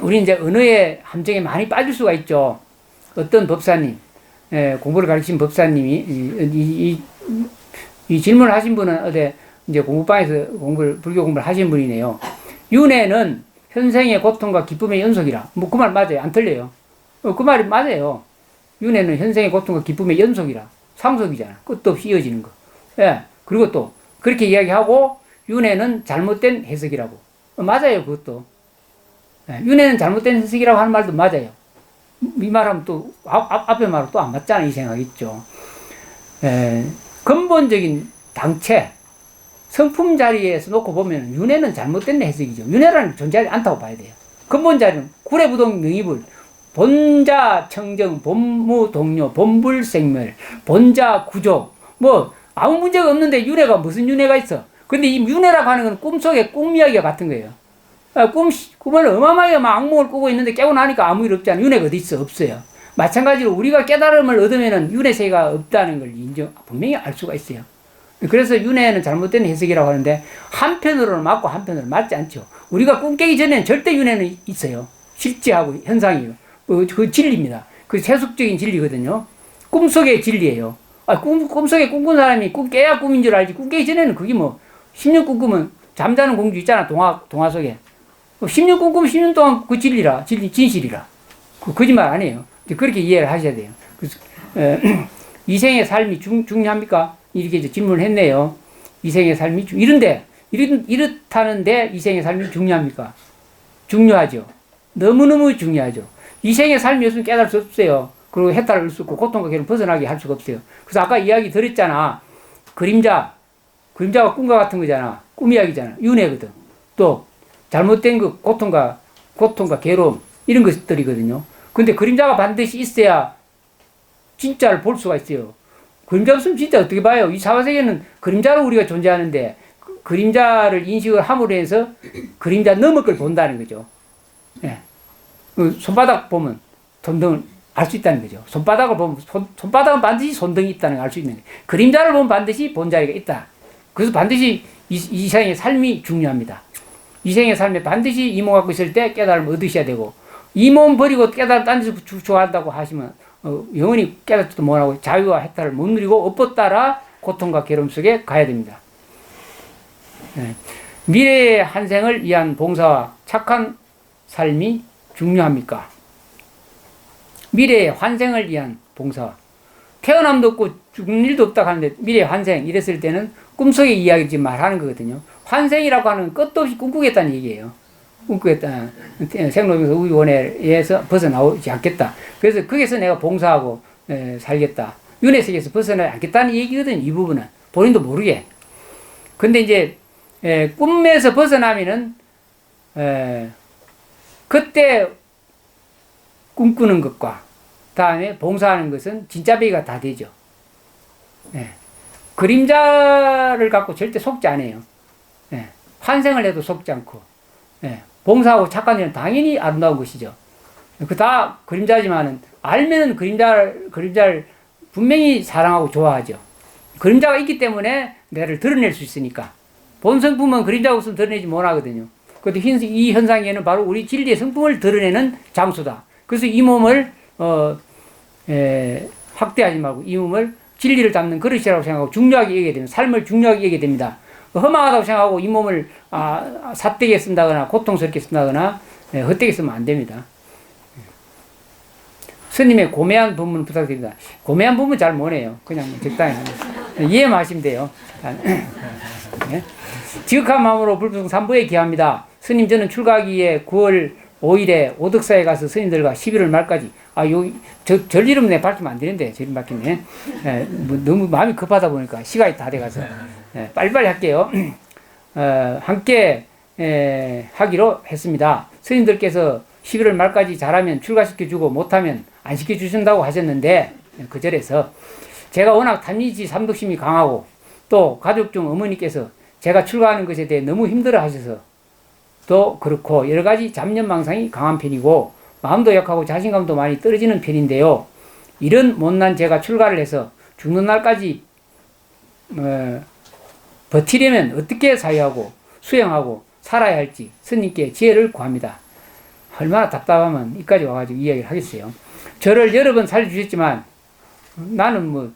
우리 이제 언어의 함정에 많이 빠질 수가 있죠. 어떤 법사님, 공부를 가르친 법사님이 이 질문을 하신 분은 어디 이제 공부방에서 불교 공부를 하신 분이네요. 윤회는 현생의 고통과 기쁨의 연속이라. 뭐 그 말 맞아요. 안 틀려요. 그 말이 맞아요. 윤회는 현생의 고통과 기쁨의 연속이라. 상속이잖아. 끝도 없이 이어지는 거. 그리고 또 그렇게 이야기하고 윤회는 잘못된 해석이라고. 맞아요. 그것도. 윤회는 잘못된 해석이라고 하는 말도 맞아요. 이 말하면 또 앞에 말은 또 안 맞잖아 이 생각이죠. 근본적인 당체 성품 자리에서 놓고 보면 윤회는 잘못된 해석이죠. 윤회라는 존재하지 않다고 봐야 돼요. 근본 자리는 구례부동 명의불 본자 청정 본무 동료 본불생멸 본자 구조 뭐 아무 문제가 없는데 윤회가 무슨 윤회가 있어. 근데 이 윤회라고 하는 건 꿈속의 꿈 이야기와 같은 거예요. 꿈을 어마어마하게 막 악몽을 꾸고 있는데 깨고 나니까 아무 일 없잖아. 윤회가 어디 있어? 없어요. 마찬가지로 우리가 깨달음을 얻으면은 윤회세가 없다는 걸 분명히 알 수가 있어요. 그래서 윤회는 잘못된 해석이라고 하는데 한편으로는 맞고 한편으로는 맞지 않죠. 우리가 꿈 깨기 전에는 절대 윤회는 있어요. 실제하고 현상이에요. 그 진리입니다. 그 세속적인 진리거든요. 꿈속의 진리예요. 꿈속에 꿈꾼 사람이 꿈 깨야 꿈인 줄 알지. 꿈 깨기 전에는 그게 뭐 10년 꿈꾸면 잠자는 공주 있잖아. 동화 속에. 10년 꿈꾸면 10년 동안 그 진실이라. 거짓말 안 해요. 그렇게 이해를 하셔야 돼요. 그래서, 이생의 삶이 중요합니까? 이렇게 이제 질문을 했네요. 이생의 삶이 이렇다는데 이생의 삶이 중요합니까? 중요하죠. 너무너무 중요하죠. 이생의 삶이 없으면 깨달을 수 없어요. 그리고 해탈을 할 수 없고 고통과 괴로움 벗어나게 할 수가 없어요. 그래서 아까 이야기 드렸잖아. 그림자가 꿈과 같은 거잖아. 꿈 이야기잖아. 윤회거든. 또 잘못된 그 고통과 괴로움 이런 것들이거든요. 근데 그림자가 반드시 있어야 진짜를 볼 수가 있어요. 그림자 없으면 진짜 어떻게 봐요? 이 사화세계는 그림자로 우리가 존재하는데 그림자를 인식을 함으로 해서 그림자 너머 걸 본다는 거죠. 손바닥 보면 손등을 알 수 있다는 거죠. 손바닥을 보면 손바닥은 반드시 손등이 있다는 걸 알 수 있는 거예요. 그림자를 보면 반드시 본자리가 있다. 그래서 반드시 이 생의 삶이 중요합니다. 이 생의 삶에 반드시 이 몸 갖고 있을 때 깨달음을 얻으셔야 되고 이 몸 버리고 깨달음 딴 데서 추구한다고 하시면 영원히 깨닫지도 못하고 자유와 해탈을 못 누리고 업보 따라 고통과 괴로움 속에 가야 됩니다. 미래의 한 생을 위한 봉사와 착한 삶이 중요합니까? 미래의 환생을 위한 봉사. 태어남도 없고 죽는 일도 없다고 하는데 미래의 환생 이랬을 때는 꿈속의 이야기지 말하는 거거든요. 환생이라고 하는 끝도 없이 꿈꾸겠다는 얘기예요. 꿈꾸겠다. 생로병사 우유원에서 벗어나오지 않겠다. 그래서 거기서 내가 봉사하고 살겠다. 윤회세계에서 벗어나지 않겠다는 얘기거든요. 이 부분은. 본인도 모르게. 근데 이제 꿈에서 벗어나면은 그때 꿈꾸는 것과 다음에 봉사하는 것은 진짜 배가 다 되죠. 그림자를 갖고 절대 속지 않아요. 환생을 해도 속지 않고 봉사하고 착한 일은 당연히 아름다운 것이죠. 그 다 그림자지만은 알면은 그림자를 분명히 사랑하고 좋아하죠. 그림자가 있기 때문에 내를 드러낼 수 있으니까. 본 성품은 그림자가 없으면 드러내지 못하거든요. 그런데 이 현상에는 바로 우리 진리의 성품을 드러내는 장소다. 그래서 이 몸을 확대하지 말고 이 몸을 진리를 담는 그릇이라고 생각하고 중요하게 여기게 됩니다. 삶을 중요하게 여기게 됩니다. 허망하다고 생각하고 이 몸을 삿되게 쓴다거나 고통스럽게 쓴다거나 헛되게 쓰면 안 됩니다. 스님의 고매한 법문 부탁드립니다. 고매한 법문 잘 못해요. 그냥 적당히 이해만 하시면 돼요. 지극한 마음으로 불평 3부에 기합니다. 스님 저는 출가기에 9월 5일에 오덕사에 가서 스님들과 11월 말까지 절 이름 내 밝히면 안 되는데 절 이름 밝히네. 너무 마음이 급하다 보니까 시간이 다 돼가서 빨리빨리 할게요. 함께 하기로 했습니다. 스님들께서 11월 말까지 잘하면 출가시켜주고 못하면 안 시켜주신다고 하셨는데 그 절에서 제가 워낙 탐니지 삼독심이 강하고 또 가족 중 어머니께서 제가 출가하는 것에 대해 너무 힘들어 하셔서 또 그렇고 여러 가지 잡념망상이 강한 편이고 마음도 약하고 자신감도 많이 떨어지는 편인데요. 이런 못난 제가 출가를 해서 죽는 날까지 버티려면 어떻게 사유하고 수행하고 살아야 할지 스님께 지혜를 구합니다. 얼마나 답답하면 이까지 와가지고 이야기를 하겠어요. 저를 여러 번 살려주셨지만 나는 뭐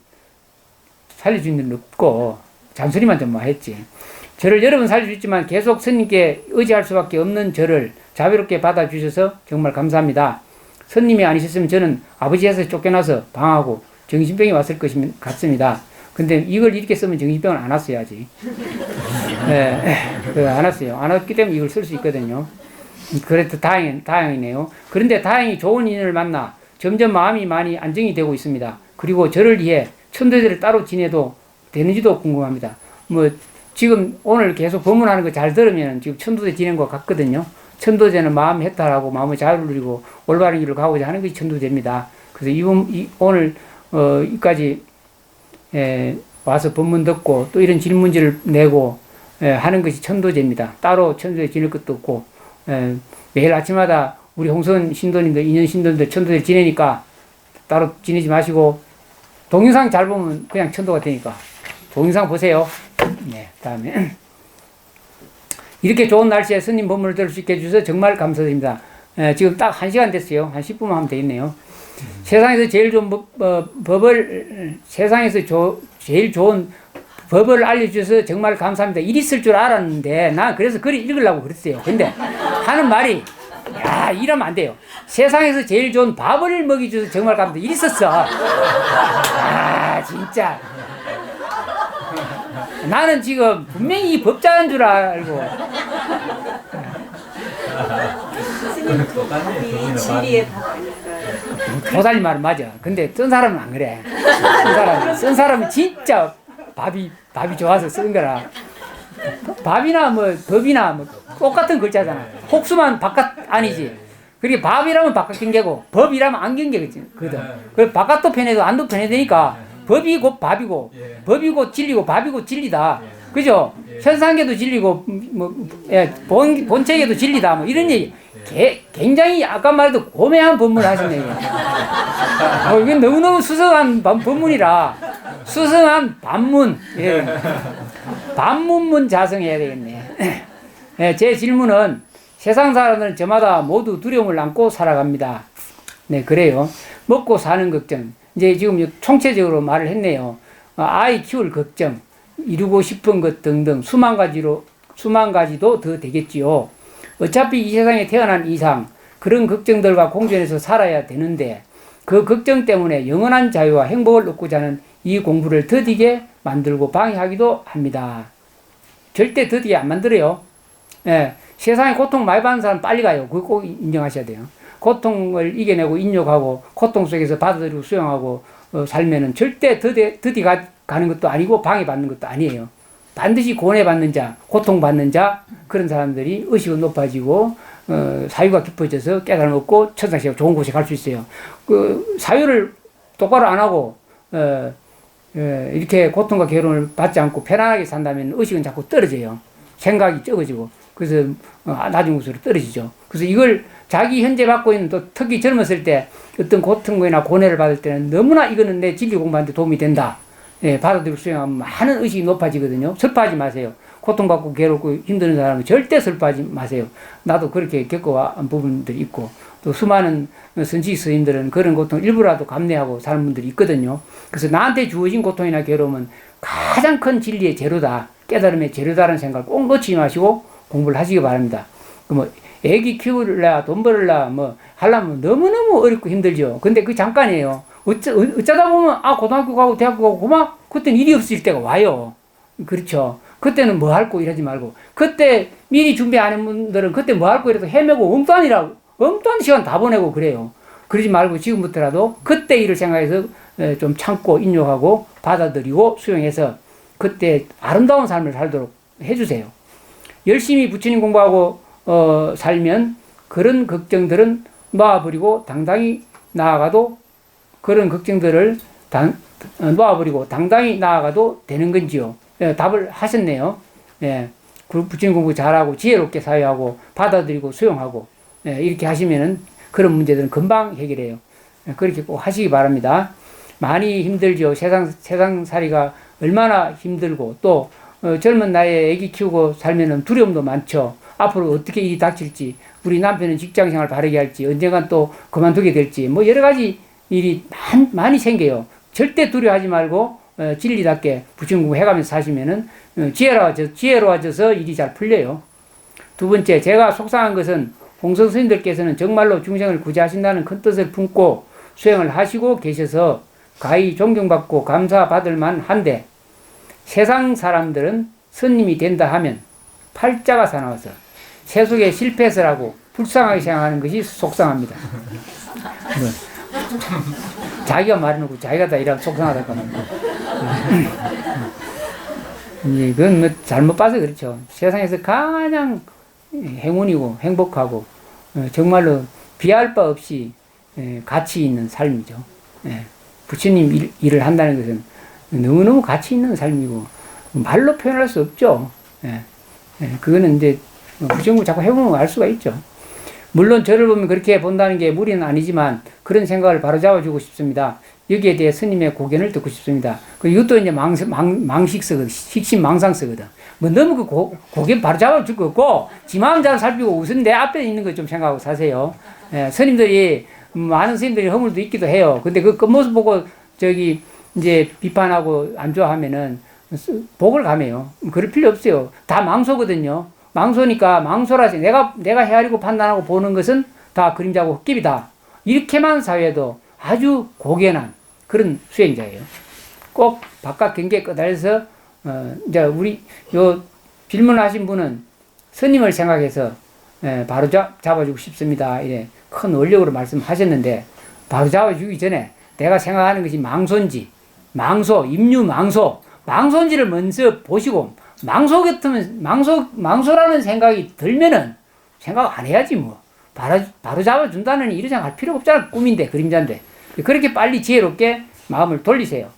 살려준 일은 없고 잔소리만 좀 했지. 저를 여러 번 살려주셨지만 계속 스님께 의지할 수밖에 없는 저를 자비롭게 받아주셔서 정말 감사합니다. 스님이 아니셨으면 저는 아버지에서 쫓겨나서 방하고 정신병이 왔을 것 같습니다. 근데 이걸 이렇게 쓰면 정신병은 안 왔어야지. 안 왔어요. 안 왔기 때문에 이걸 쓸 수 있거든요. 그래도 다행이네요. 그런데 다행히 좋은 인연을 만나 점점 마음이 많이 안정이 되고 있습니다. 그리고 저를 위해 천도제를 따로 지내도 되는지도 궁금합니다. 뭐 지금 오늘 계속 법문하는 거 잘 들으면 지금 천도제 지낸 것 같거든요. 천도제는 마음 해탈하고 마음을 잘 누리고 올바른 길을 가고자 하는 것이 천도제입니다. 그래서 오늘 이까지 와서 법문 듣고 또 이런 질문지를 내고 하는 것이 천도제입니다. 따로 천도제 지낼 것도 없고 매일 아침마다 우리 홍선 신도님들, 인연 신도님들 천도제 지내니까 따로 지내지 마시고 동영상 잘 보면 그냥 천도가 되니까 동영상 보세요. 네, 다음에 이렇게 좋은 날씨에 스님 법문을 들을 수 있게 해주셔서 정말 감사드립니다. 지금 딱 1시간 됐어요. 한 10분만 하면 되겠네요. 세상에서 제일 좋은 제일 좋은 법을 알려주셔서 정말 감사합니다. 일 있을 줄 알았는데 나 그래서 글을 읽으려고 그랬어요. 근데 하는 말이 야 이러면 안 돼요. 세상에서 제일 좋은 밥을 먹여줘서 정말 감사합니다. 일 있었어. 아 진짜 나는 지금 분명히 이 법자인 줄 알고 스님 밥이 진리의 밥이니까. 도달리 말은 맞아. 근데 쓴 사람은 안 그래. 쓴 사람은 진짜 밥이 좋아서 쓴 거라. 밥이나 뭐 법이나 뭐 똑같은 글자잖아. 혹수만 바깥 아니지. 그리고 밥이라면 바깥 경계고 법이라면 안 경계거든. 그 바깥도 편해도 안도 편해야 되니까 법이 곧 밥이고 법이 곧 진리고 밥이 곧 진리다. 그죠? 현상계도 진리고 본체계도 진리다. 뭐 이런 얘기. 굉장히 아까 말해도 고매한 법문을 하시네요. 이건 너무너무 수성한 법문이라 수성한 반문. 예. 반문문 자성해야 되겠네. 예, 제 질문은 세상 사람들은 저마다 모두 두려움을 안고 살아갑니다. 네, 그래요. 먹고 사는 걱정. 이제 지금 총체적으로 말을 했네요. 아이 키울 걱정, 이루고 싶은 것 등등 수만 가지도 더 되겠지요. 어차피 이 세상에 태어난 이상 그런 걱정들과 공존해서 살아야 되는데 그 걱정 때문에 영원한 자유와 행복을 얻고자 하는 이 공부를 더디게 만들고 방해하기도 합니다. 절대 더디게 안 만들어요. 예, 세상에 고통 많이 받는 사람 빨리 가요. 그거 꼭 인정하셔야 돼요. 고통을 이겨내고 인욕하고 고통 속에서 받아들이고 수용하고 살면은 절대 더디 가는 것도 아니고 방해받는 것도 아니에요. 반드시 고뇌받는 자, 고통받는 자 그런 사람들이 의식은 높아지고 사유가 깊어져서 깨달음 얻고 천상세계 좋은 곳에 갈 수 있어요. 그 사유를 똑바로 안 하고 이렇게 고통과 괴로움을 받지 않고 편안하게 산다면 의식은 자꾸 떨어져요. 생각이 적어지고 그래서 나중 곳으로 떨어지죠. 그래서 이걸 자기 현재 받고 있는 또 특히 젊었을 때 어떤 고통이나 고뇌를 받을 때는 너무나 이거는 내 진리 공부하는데 도움이 된다. 예, 받아들이고 수행하면 많은 의식이 높아지거든요. 슬퍼하지 마세요. 고통받고 괴롭고 힘드는 사람은 절대 슬퍼하지 마세요. 나도 그렇게 겪어온 부분들이 있고 또 수많은 선지 스님들은 그런 고통 일부라도 감내하고 사는 분들이 있거든요. 그래서 나한테 주어진 고통이나 괴로움은 가장 큰 진리의 재료다. 깨달음의 재료다라는 생각을 꼭 놓치지 마시고 공부를 하시기 바랍니다. 애기 키우려 돈 벌으려 하려면 너무너무 어렵고 힘들죠. 근데 그 잠깐이에요. 어쩌다 보면 고등학교 가고 대학교 가고 그때는 일이 없을 때가 와요. 그렇죠. 그때는 뭐 할 거 이러지 말고 그때 미리 준비 안 한 분들은 그때 뭐 할 거 이래도 헤매고 엉뚱한 시간 다 보내고 그래요. 그러지 말고 지금부터라도 그때 일을 생각해서 좀 참고 인욕하고 받아들이고 수용해서 그때 아름다운 삶을 살도록 해주세요. 열심히 부처님 공부하고 살면 그런 걱정들은 놔버리고 당당히 나아가도 그런 걱정들을 놓아버리고 당당히 나아가도 되는 건지요? 예, 답을 하셨네요. 예, 부처님 공부 잘하고 지혜롭게 사회하고 받아들이고 수용하고 예, 이렇게 하시면은 그런 문제들은 금방 해결해요. 예, 그렇게 꼭 하시기 바랍니다. 많이 힘들죠. 세상살이가 얼마나 힘들고 또 젊은 나이에 아기 키우고 살면은 두려움도 많죠. 앞으로 어떻게 일이 닥칠지, 우리 남편은 직장생활 바르게 할지, 언젠간 또 그만두게 될지, 뭐 여러 가지 일이 많이 생겨요. 절대 두려워하지 말고 진리답게 부처님 공부 해가면서 사시면은 지혜로워져서 일이 잘 풀려요. 두 번째, 제가 속상한 것은 공성 스님들께서는 정말로 중생을 구제하신다는 큰 뜻을 품고 수행을 하시고 계셔서 가히 존경받고 감사받을 만한데 세상 사람들은 스님이 된다 하면 팔자가 사나워서 세속에 실패해서라고 불쌍하게 생각하는 것이 속상합니다. 자기가 말해놓고 자기가 다 이러면 속상하다고 하는 거. 그건 뭐 잘못 봐서 그렇죠. 세상에서 가장 행운이고 행복하고 정말로 비할 바 없이 가치 있는 삶이죠. 부처님 일을 한다는 것은 너무너무 가치 있는 삶이고 말로 표현할 수 없죠. 그거는 이제 부처님 자꾸 해보면 알 수가 있죠. 물론 저를 보면 그렇게 본다는 게 무리는 아니지만 그런 생각을 바로잡아주고 싶습니다. 여기에 대해 스님의 고견을 듣고 싶습니다. 이것도 이제 망식서거든. 식신망상서거든. 뭐 너무 그 고견 바로잡아줄 거 없고 지 마음 잘 살피고 우선 내 앞에 있는 것 좀 생각하고 사세요. 스님들이 많은 스님들이 허물도 있기도 해요. 근데 그 겉모습 보고 이제 비판하고 안 좋아하면은 복을 감해요. 그럴 필요 없어요. 다 망소거든요. 망소니까 망소라서 내가 헤아리고 판단하고 보는 것은 다 그림자고 헛깁이다. 이렇게만 사회도 아주 고견한 그런 수행자예요. 꼭 바깥 경계에 끄달려서 이제 우리 요 질문하신 분은 스님을 생각해서 바로 잡아주고 싶습니다. 이래 큰 원력으로 말씀하셨는데 바로 잡아주기 전에 내가 생각하는 것이 망소인지 망소인지를 먼저 보시고 망소 같으면 망소라는 생각이 들면은 생각 안 해야지 뭐. 바로 잡아준다는 이런 생각 할 필요가 없잖아. 꿈인데 그림자인데 그렇게 빨리 지혜롭게 마음을 돌리세요.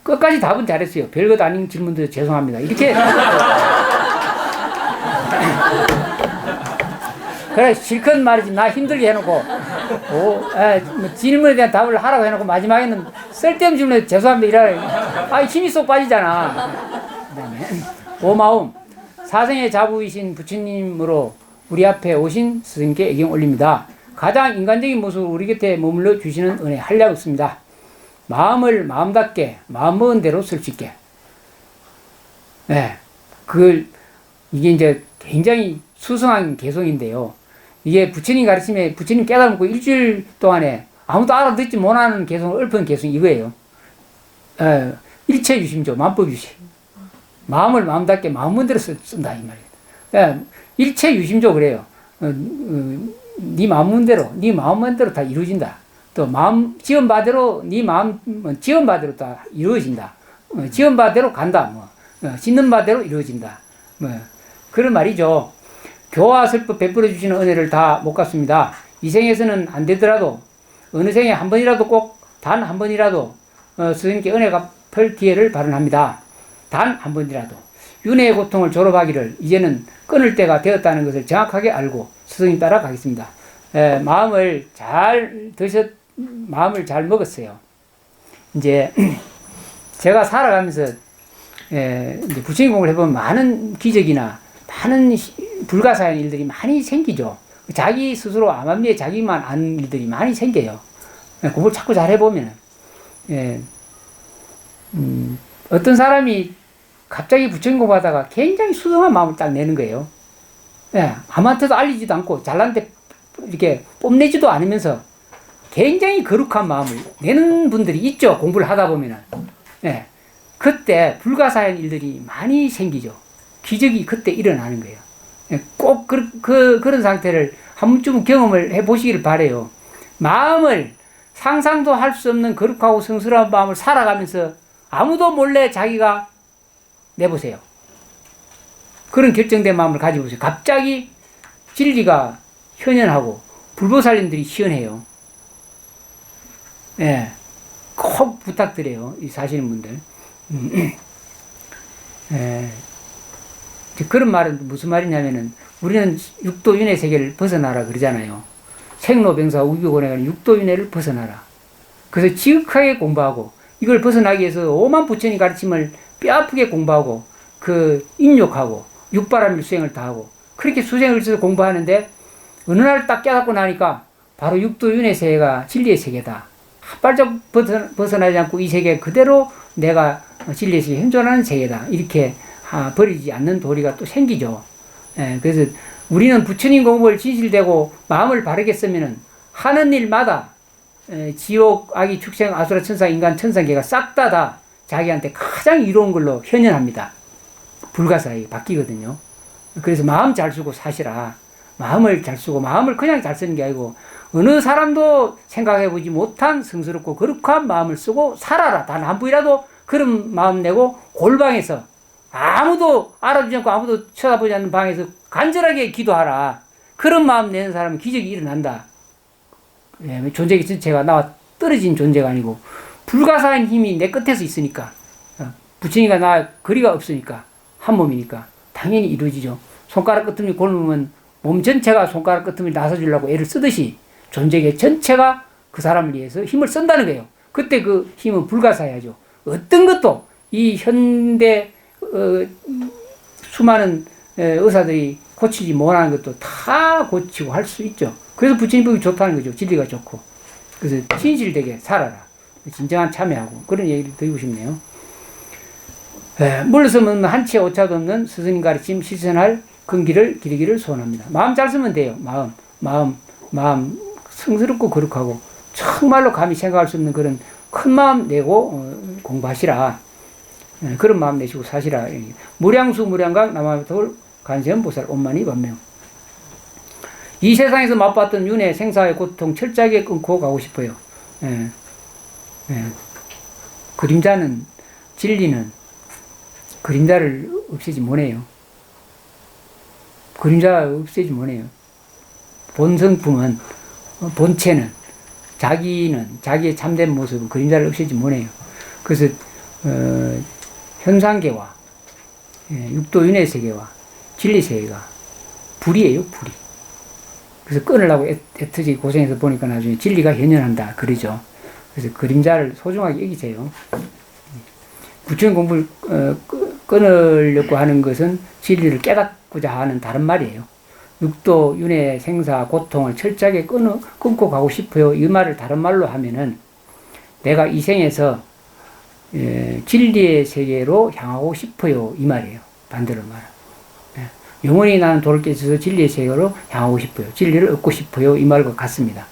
끝까지 답은 잘했어요. 별것 아닌 질문도 죄송합니다. 이렇게 그래 실컷 말이지 나 힘들게 해놓고 질문에 대한 답을 하라고 해놓고 마지막에는 쓸데없는 질문에 죄송합니다 이래 힘이 쏙 빠지잖아. 그다음에 오마움 사생의 자부이신 부처님으로 우리 앞에 오신 스승께 애경 올립니다. 가장 인간적인 모습으로 우리 곁에 머물러 주시는 은혜 한량 없습니다. 마음을 마음답게 마음 먹은 대로 쓸 수 있게. 이게 이제 굉장히 수승한 개성인데요. 이게 부처님 가르침에 부처님 깨달음고 일주일 동안에 아무도 알아듣지 못하는 개성을 읊은 개성 이거예요. 일체유심조 만법유심. 마음을 마음답게 마음 먹은 대로 쓴다 이 말이에요. 일체유심조 그래요. 네 마음 먹은 대로 네 마음 먹은 대로 다 이루어진다. 또 마음 지은 바대로 네 마음 지은 바대로 다 이루어진다. 지은 바대로 간다. 짓는 바대로 이루어진다. 그런 말이죠. 교화 설법 베풀어 주시는 은혜를 다 못 갚습니다. 이 생에서는 안 되더라도 어느 생에 한 번이라도 꼭 단 한 번이라도 스님께 은혜 갚을 기회를 발언합니다. 단 한 번이라도 윤회의 고통을 졸업하기를 이제는 끊을 때가 되었다는 것을 정확하게 알고 스승님 따라 가겠습니다. 마음을 잘 먹었어요. 이제 제가 살아가면서 이제 부처님 공부를 해보면 많은 기적이나 많은 불가사의 일들이 많이 생기죠. 자기 스스로 암암리에 자기만 아는 일들이 많이 생겨요. 공부를 자꾸 잘 해보면 어떤 사람이 갑자기 부처님 공부하다가 굉장히 수상한 마음을 딱 내는 거예요. 아무한테도 알리지도 않고 잘난데 이렇게 뽐내지도 않으면서 굉장히 거룩한 마음을 내는 분들이 있죠. 공부를 하다 보면은. 그때 불가사의 일들이 많이 생기죠. 기적이 그때 일어나는 거예요. 꼭 그런 상태를 한 번쯤 경험을 해보시기를 바라요. 마음을 상상도 할 수 없는 거룩하고 성스러운 마음을 살아가면서 아무도 몰래 자기가 내보세요. 그런 결정된 마음을 가지고 보세요. 갑자기 진리가 현현하고 불보살님들이 시연해요. 꼭 부탁드려요. 이 사시는 분들. 그런 말은 무슨 말이냐면은 우리는 육도윤회 세계를 벗어나라 그러잖아요. 생로병사 우비고뇌는 육도윤회를 벗어나라. 그래서 지극하게 공부하고 이걸 벗어나기 위해서 오만 부처님 가르침을 뼈아프게 공부하고 그 인욕하고 육바람일 수행을 다하고 그렇게 수행을 해서 공부하는데 어느 날 딱 깨닫고 나니까 바로 육도윤회 세계가 진리의 세계다. 발짝 벗어나지 않고 이 세계 그대로 내가 진리의 세계에 현존하는 세계다. 이렇게 버리지 않는 도리가 또 생기죠. 그래서 우리는 부처님 공부를 진실되고 마음을 바르게 쓰면은 하는 일마다 지옥, 악이, 축생, 아수라, 천사, 인간, 천상계가 싹 다 자기한테 가장 이로운 걸로 현현합니다. 불가사의 바뀌거든요. 그래서 마음 잘 쓰고 사시라. 마음을 잘 쓰고 마음을 그냥 잘 쓰는 게 아니고 어느 사람도 생각해보지 못한 성스럽고 거룩한 마음을 쓰고 살아라. 단 한 분이라도 그런 마음 내고 골방에서 아무도 알아주지 않고 아무도 쳐다보지 않는 방에서 간절하게 기도하라. 그런 마음 내는 사람은 기적이 일어난다. 존재의 전체가 나와 떨어진 존재가 아니고 불가사한 힘이 내 끝에서 있으니까 부처님과 나 거리가 없으니까 한 몸이니까 당연히 이루어지죠. 손가락 끄트머리 골무면 몸 전체가 손가락 끄트머리 나서주려고 애를 쓰듯이 존재의 전체가 그 사람을 위해서 힘을 쓴다는 거예요. 그때 그 힘은 불가사야죠. 어떤 것도 이 현대 수많은 의사들이 고치지 못하는 것도 다 고치고 할 수 있죠. 그래서 부처님법이 좋다는 거죠. 진리가 좋고. 그래서 진실되게 살아라. 진정한 참여하고 그런 얘기를 드리고 싶네요. 물러서면 한치의 오차도 없는 스승님 가르침 실천할 근기를 기르기를 소원합니다. 마음 잘 쓰면 돼요. 마음 성스럽고 거룩하고 정말로 감히 생각할 수 없는 그런 큰 마음 내고 공부하시라. 그런 마음 내시고 사시라. 무량수 무량각 남아돌 간세음보살 온만이 반명. 이 세상에서 맛봤던 윤회 생사의 고통 철저하게 끊고 가고 싶어요. 그림자는 진리는 그림자를 없애지 못해요. 그림자 없애지 못해요. 본성품은 본체는 자기의 참된 모습은 그림자를 없애지 못해요. 그래서 현상계와 육도윤회 세계와 진리 세계가 불이에요, 불이. 그래서 끊으려고 애터지 고생해서 보니까 나중에 진리가 현현한다 그러죠. 그래서 그림자를 소중하게 여기세요. 부처님 공부를 끊으려고 하는 것은 진리를 깨닫고자 하는 다른 말이에요. 육도, 윤회, 생사, 고통을 철저하게 끊고 가고 싶어요. 이 말을 다른 말로 하면은 내가 이 생에서 진리의 세계로 향하고 싶어요. 이 말이에요. 반대로 말하면. 영원히 나는 도를 깨쳐서 진리의 세계로 향하고 싶어요. 진리를 얻고 싶어요. 이 말과 같습니다.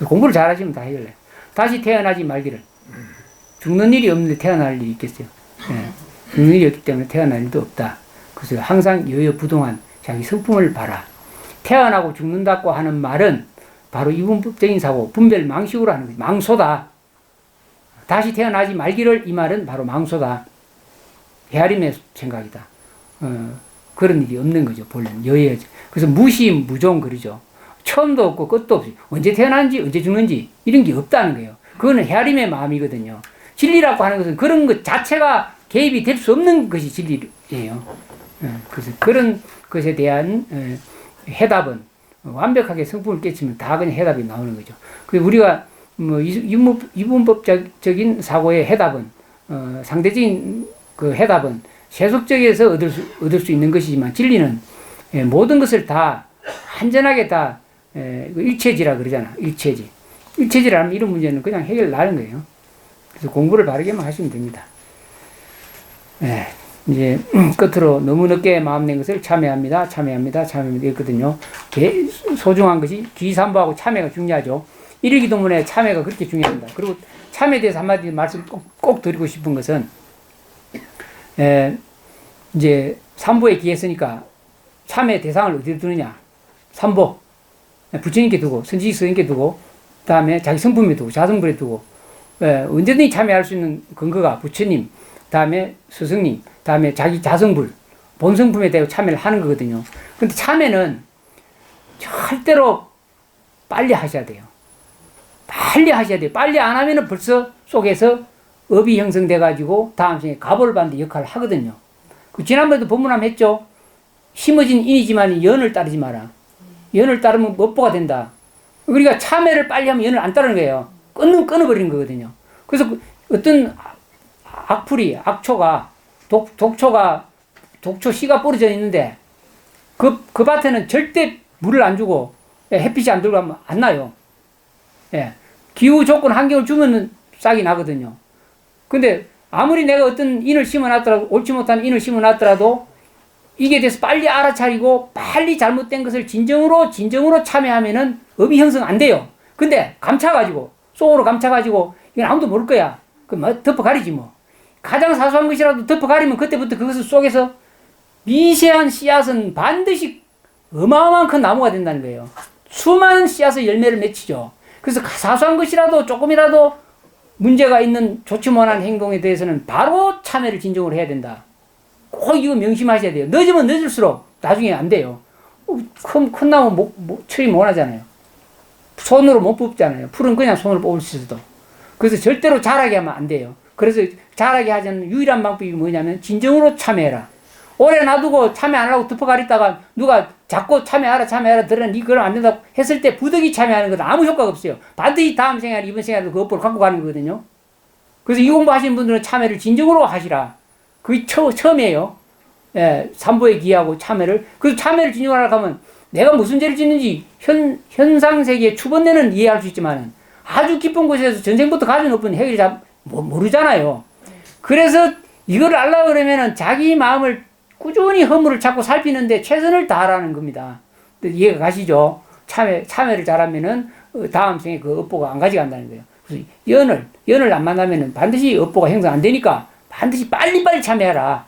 공부를 잘하시면 다 해결해요. 다시 태어나지 말기를. 죽는 일이 없는데 태어날 일이 있겠어요. 죽는 일이 없기 때문에 태어날 일도 없다. 그래서 항상 여여부동한 자기 성품을 봐라. 태어나고 죽는다고 하는 말은 바로 이분법적인 사고, 분별 망식으로 하는 거죠. 망소다. 다시 태어나지 말기를 이 말은 바로 망소다. 헤아림의 생각이다. 그런 일이 없는 거죠. 본래는 여여죠. 그래서 무시, 무종 그러죠. 처음도 없고 끝도 없이 언제 태어난지 언제 죽는지 이런 게 없다는 거예요. 그거는 헤아림의 마음이거든요. 진리라고 하는 것은 그런 것 자체가 개입이 될 수 없는 것이 진리예요. 그래서 그런 것에 대한 해답은 완벽하게 성품을 깨치면 다 그냥 해답이 나오는 거죠. 그래서 우리가 뭐 이분법적인 사고의 해답은 상대적인 그 해답은 세속적에서 얻을 수 있는 것이지만 진리는 모든 것을 다 안전하게 다 일체지라 그러잖아. 일체지라면 이런 문제는 그냥 해결 나는 거예요. 그래서 공부를 바르게만 하시면 됩니다. 이제 끝으로 너무 늦게 마음 낸 것을 참회합니다. 했거든요. 소중한 것이 귀삼보하고 참회가 중요하죠. 일일기도문에 참회가 그렇게 중요합니다. 그리고 참회에 대해서 한마디 말씀 꼭 드리고 싶은 것은 이제 삼보에 기했으니까 참회 대상을 어디에 두느냐? 삼보. 부처님께 두고, 선지식 스님께 두고, 그 다음에 자기 성품에 두고, 자성불에 두고, 언제든지 참여할 수 있는 근거가 부처님, 다음에 스승님, 다음에 자기 자성불, 본성품에 대해 참여를 하는 거거든요. 근데 참여는 절대로 빨리 하셔야 돼요. 빨리 하셔야 돼요. 빨리 안 하면은 벌써 속에서 업이 형성돼 가지고 다음 생에 갑을 받는 역할을 하거든요. 그 지난번에도 법문함 했죠. 심어진 인이지만 연을 따르지 마라. 연을 따르면 업보가 된다. 우리가 참회를 빨리 하면 연을 안 따르는 거예요. 끊어버리는 거거든요. 그래서 어떤 악풀이, 악초가, 독초 씨가 뿌려져 있는데 그 밭에는 절대 물을 안 주고 햇빛이 안 들어가면 안 나요. 예. 기후 조건 환경을 주면 싹이 나거든요. 근데 아무리 내가 어떤 인을 심어놨더라도, 옳지 못한 인을 심어놨더라도 이게 돼서 빨리 알아차리고 빨리 잘못된 것을 진정으로 참여하면은 업이 형성 안 돼요. 근데 감차가지고, 속으로 감차가지고 이건 아무도 모를 거야. 그럼 덮어가리지 뭐. 가장 사소한 것이라도 덮어가리면 그때부터 그것을 속에서 미세한 씨앗은 반드시 어마어마한 큰 나무가 된다는 거예요. 수많은 씨앗의 열매를 맺히죠. 그래서 사소한 것이라도 조금이라도 문제가 있는 좋지 못한 행동에 대해서는 바로 참회를 진정으로 해야 된다. 꼭 이거 명심하셔야 돼요. 늦으면 늦을수록 나중에 안 돼요. 큰 나무 처리 못 하잖아요. 손으로 못 뽑잖아요. 풀은 그냥 손으로 뽑을 수 있어도. 그래서 절대로 자라게 하면 안 돼요. 그래서 자라게 하자는 유일한 방법이 뭐냐면 진정으로 참회해라. 오래 놔두고 참회 안 하고 덮어가리다가 누가 자꾸 참회하라 들으니 그걸 안 된다고 했을 때 부득이 참회하는 건 아무 효과가 없어요. 반드시 다음 생활, 이번 생활도 그 업보를 갖고 가는 거거든요. 그래서 이 공부하시는 분들은 참회를 진정으로 하시라. 그게 처음이에요. 예, 삼보에 기하고 참회를. 그래서 참회를 진정으로 하려고 하면 내가 무슨 죄를 짓는지 현상세계에 추번내는 이해할 수 있지만 아주 깊은 곳에서 전생부터 가진 높은 해결이 모르잖아요. 그래서 이걸 알려고 그러면은 자기 마음을 꾸준히 허물을 자꾸 살피는데 최선을 다하라는 겁니다. 이해가 가시죠? 참회를 잘하면은 다음 생에 그 업보가 안 가져간다는 거예요. 그래서 연을 안 만나면은 반드시 업보가 형성 안 되니까 반드시 빨리빨리 참회하라.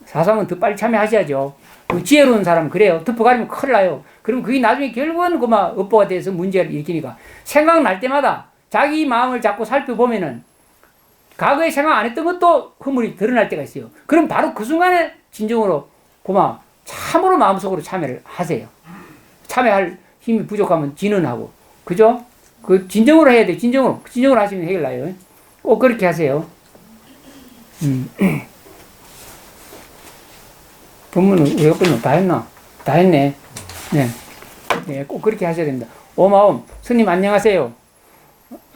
사상은 더 빨리 참회하셔야죠. 지혜로운 사람은 그래요. 덮어가리면 큰일 나요. 그럼 그게 나중에 결국은 그만 업보가 돼서 문제를 일으키니까 생각날 때마다 자기 마음을 자꾸 살펴보면은 과거에 생각 안 했던 것도 허물이 드러날 때가 있어요. 그럼 바로 그 순간에 진정으로 참으로 마음속으로 참회를 하세요. 참회할 힘이 부족하면 진언하고, 그죠? 그 진정으로 해야 돼. 진정으로 하시면 해결나요. 꼭 그렇게 하세요. 본문은 우리가 끝나 다 했나? 다 했네. 네, 꼭 그렇게 하셔야 됩니다. 오마음, 스님 안녕하세요.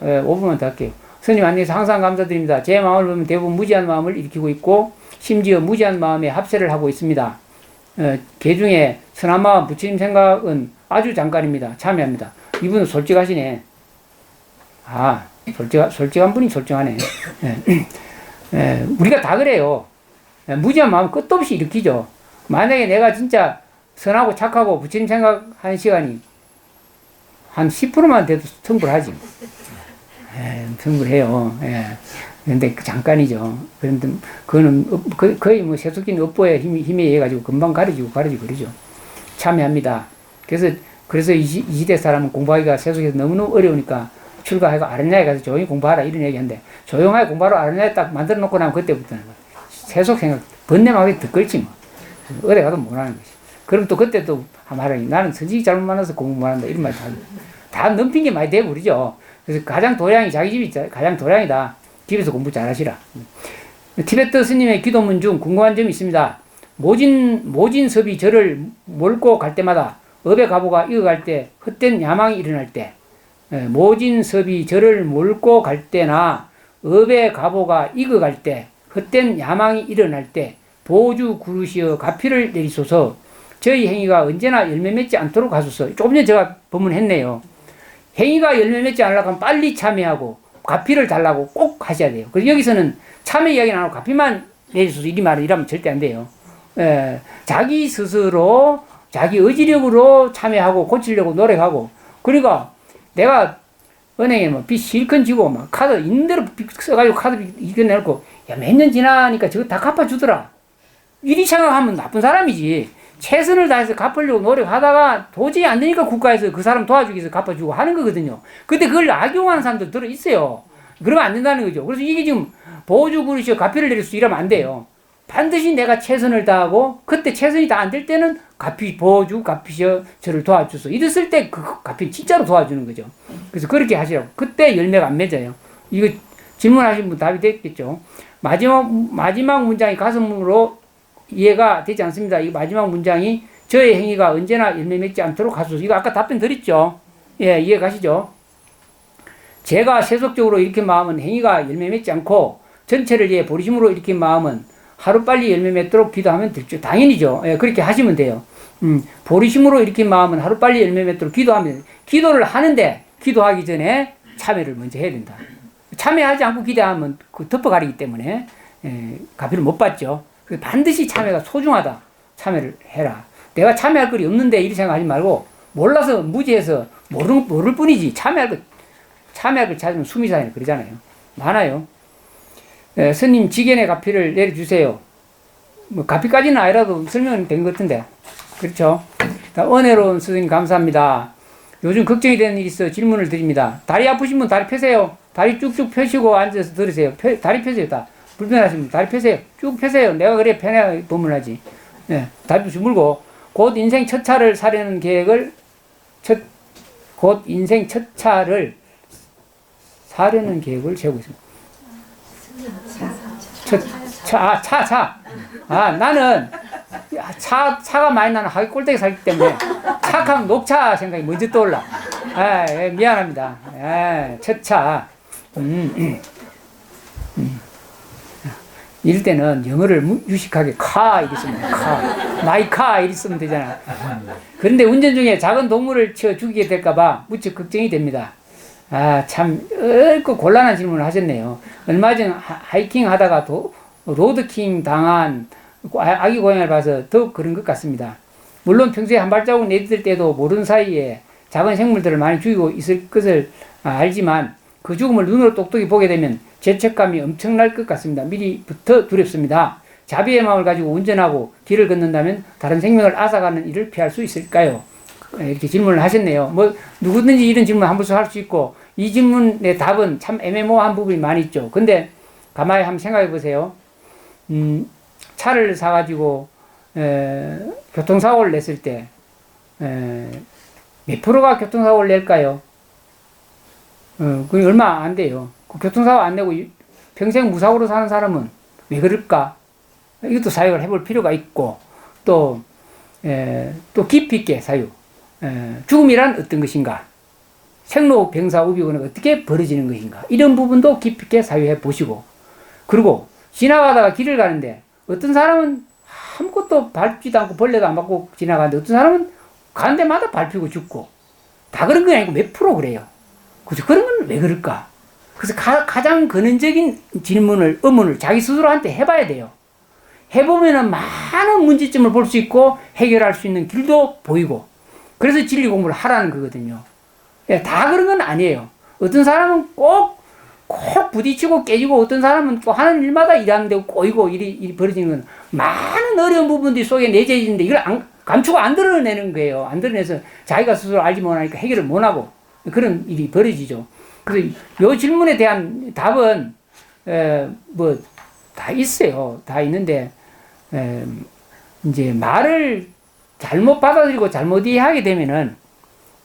5분만 더 할게요. 스님 안녕하세요. 항상 감사드립니다. 제 마음을 보면 대부분 무지한 마음을 일으키고 있고 심지어 무지한 마음에 합세를 하고 있습니다. 개중에 선한 마음, 부처님 생각은 아주 잠깐입니다. 참여합니다. 이분은 솔직하시네. 솔직한 분이 솔직하네. 우리가 다 그래요. 무지한 마음 끝도 없이 일으키죠. 만약에 내가 진짜 선하고 착하고 부처님 생각하는 시간이 한 10%만 돼도 성불하지. 성불해요. 근데 잠깐이죠. 그런데 그거는 거의 뭐 세속적인 업보의 힘에 의해 가지고 금방 가려지고 그러죠. 참여합니다. 그래서 이 시대 사람은 공부하기가 세속에서 너무너무 어려우니까 출가하고 아랫나라에 가서 조용히 공부하라 이런 얘기하는데 조용하게 공부하러 아랫나라에 딱 만들어 놓고 나면 그때부터는 세속 생각 번뇌망에 득걸지 뭐. 어디 가도 못하는 거지. 그럼 또 그때 또 말하니 나는 선지기 잘못 만나서 공부 못한다 이런 말 다 넘긴 게 많이 돼버리죠. 그래서 가장 도량이 자기 집이 가장 도량이다. 집에서 공부 잘하시라. 티베트 스님의 기도문 중 궁금한 점이 있습니다. 모진섭이 저를 몰고 갈 때마다 업의 가보가 익어갈 때 헛된 야망이 일어날 때 모진섭이 저를 몰고 갈 때나 업의 가보가 익어갈 때 헛된 야망이 일어날 때 보주 구루시어 가피를 내리소서. 저희 행위가 언제나 열매 맺지 않도록 하소서. 조금 전에 제가 법문했네요. 행위가 열매 맺지 않으려고 하면 빨리 참여하고 가피를 달라고 꼭 하셔야 돼요. 그래서 여기서는 참여 이야기는 안 하고 가피만 내리소서 이러면 절대 안 돼요. 자기 스스로 자기 의지력으로 참여하고 고치려고 노력하고, 그러니까 내가 은행에 빚 실컷 지고 막 카드 있는 대로 써가지고 카드 이겨내놓고 몇 년 지나니까 저거 다 갚아주더라. 이리 생각하면 나쁜 사람이지. 최선을 다해서 갚으려고 노력하다가 도저히 안 되니까 국가에서 그 사람 도와주기 위해서 갚아주고 하는 거거든요. 근데 그걸 악용하는 사람들 들어있어요. 그러면 안 된다는 거죠. 그래서 이게 지금 보조 그릇이 가피를 내릴 수 이러면 안 돼요. 반드시 내가 최선을 다하고 그때 최선이 다 안 될 때는 가피 보주 가피셔 저를 도와주소. 이랬을 때 그 가피 진짜로 도와주는 거죠. 그래서 그렇게 하시라고. 그때 열매가 안 맺어요. 이거 질문하신 분 답이 됐겠죠. 마지막 문장이 가슴으로 이해가 되지 않습니다. 이 마지막 문장이 저의 행위가 언제나 열매 맺지 않도록 하소서. 이거 아까 답변 드렸죠. 예, 이해 가시죠? 제가 세속적으로 일으킨 마음은 행위가 열매 맺지 않고 전체를 위해 보리심으로 일으킨 마음은 하루빨리 열매 맺도록 기도하면 되죠. 당연히죠. 예, 그렇게 하시면 돼요. 보리심으로 일으킨 마음은 하루빨리 열매 맺도록 기도하면, 기도를 하는데 기도하기 전에 참회를 먼저 해야 된다. 참회하지 않고 기도하면 그 덮어가리기 때문에 가피를 못 받죠. 반드시 참회가 소중하다. 참회를 해라. 내가 참회할 거리 없는데 이렇게 생각하지 말고 몰라서 무지해서 모를 뿐이지 참회할 거 찾으면 숨이 사요. 그러잖아요. 많아요. 스님 지견의 가피를 내려주세요. 뭐 가피까지는 아니라도 설명된 것 같은데 그렇죠. 은혜로운 스님 감사합니다. 요즘 걱정이 되는 일이 있어 질문을 드립니다. 다리 아프신 분 다리 펴세요. 다리 쭉쭉 펴시고 앉아서 들으세요. 다리 펴세요. 다 불편하신 분 다리 펴세요. 쭉 펴세요. 내가 그래 편하게 법문하지. 네, 다리 물고 곧 인생 첫 차를 사려는 계획을 곧 인생 첫 차를 사려는 계획을 세우고 있습니다. 나는 차가 많이 나는 하기 꼴대기 살기 때문에 차하면 녹차 생각이 먼저 떠올라. 미안합니다. 첫 차. 이럴 때는 영어를 유식하게 이렇게 쓰면 마이 이렇게 쓰면 되잖아. 그런데 운전 중에 작은 동물을 쳐 죽이게 될까봐 무척 걱정이 됩니다. 참, 곤란한 질문을 하셨네요. 얼마 전 하이킹 하다가 로드킹 당한 아기 고양이를 봐서 더 그런 것 같습니다. 물론 평소에 한 발자국 내딛을 때도 모르는 사이에 작은 생물들을 많이 죽이고 있을 것을 알지만 그 죽음을 눈으로 똑똑히 보게 되면 죄책감이 엄청날 것 같습니다. 미리부터 두렵습니다. 자비의 마음을 가지고 운전하고 길을 걷는다면 다른 생명을 앗아가는 일을 피할 수 있을까요? 이렇게 질문을 하셨네요. 뭐 누구든지 이런 질문 한 번씩 할 수 있고 이 질문의 답은 참 애매모호한 부분이 많이 있죠. 근데 가만히 한번 생각해 보세요. 차를 사가지고 교통사고를 냈을 때 몇 프로가 교통사고를 낼까요? 그게 얼마 안 돼요. 그 교통사고 안 내고 평생 무사고로 사는 사람은 왜 그럴까? 이것도 사육을 해볼 필요가 있고 또 깊이 있게 사육. 죽음이란 어떤 것인가? 생로, 병사, 우비고는 어떻게 벌어지는 것인가? 이런 부분도 깊이 있게 사유해 보시고 그리고 지나가다가 길을 가는데 어떤 사람은 아무것도 밟지도 않고 벌레도 안 맞고 지나가는데 어떤 사람은 가는 데마다 밟히고 죽고 다 그런 게 아니고 몇 프로 그래요. 그래서 그런 건 왜 그럴까? 그래서 가장 근원적인 의문을 자기 스스로한테 해봐야 돼요. 해보면은 많은 문제점을 볼 수 있고 해결할 수 있는 길도 보이고 그래서 진리 공부를 하라는 거거든요. 다 그런 건 아니에요. 어떤 사람은 꼭 부딪히고 깨지고 어떤 사람은 또 하는 일마다 일하는데 꼬이고 일이 벌어지는 건 많은 어려운 부분들이 속에 내재해 있는데 이걸 감추고 안 드러내는 거예요. 안 드러내서 자기가 스스로 알지 못하니까 해결을 못하고 그런 일이 벌어지죠. 그래서 이 질문에 대한 답은 뭐 다 있어요. 다 있는데 이제 말을 잘못 받아들이고 잘못 이해하게 되면은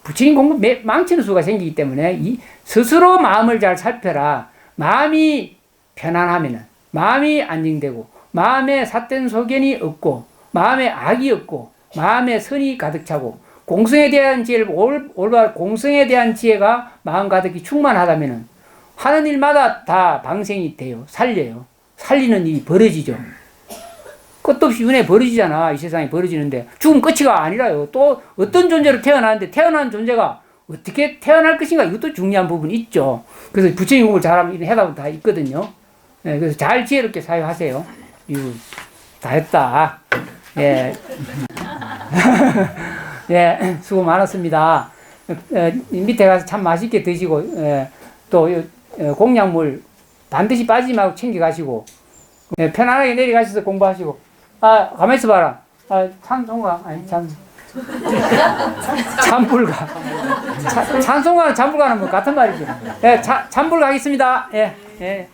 부처님 공부 망치는 수가 생기기 때문에 스스로 마음을 잘 살펴라. 마음이 편안하면은 마음이 안정되고 마음에 삿된 소견이 없고 마음에 악이 없고 마음에 선이 가득 차고 공성에 대한 지혜를 올바른 공성에 대한 지혜가 마음 가득히 충만하다면은 하는 일마다 다 방생이 돼요. 살리는 일이 벌어지죠. 끝도 없이 은혜 벌어지잖아. 이 세상에 벌어지는데 죽음 끝이가 아니라요. 또 어떤 존재로 태어나는데 태어난 존재가 어떻게 태어날 것인가 이것도 중요한 부분이 있죠. 그래서 부처님 공부를 잘하면 이런 해답은 다 있거든요. 그래서 잘 지혜롭게 사유하세요. 이거 다 했다. 예. 예, 수고 많았습니다. 밑에 가서 참 맛있게 드시고 또 공약물 반드시 빠지지 말고 챙겨가시고 편안하게 내려가셔서 공부하시고 가만히 있어봐라. 찬송가 아니 찬불가 찬송가는 찬불가는 뭐 같은 말이죠. 예, 찬불 가겠습니다. 예.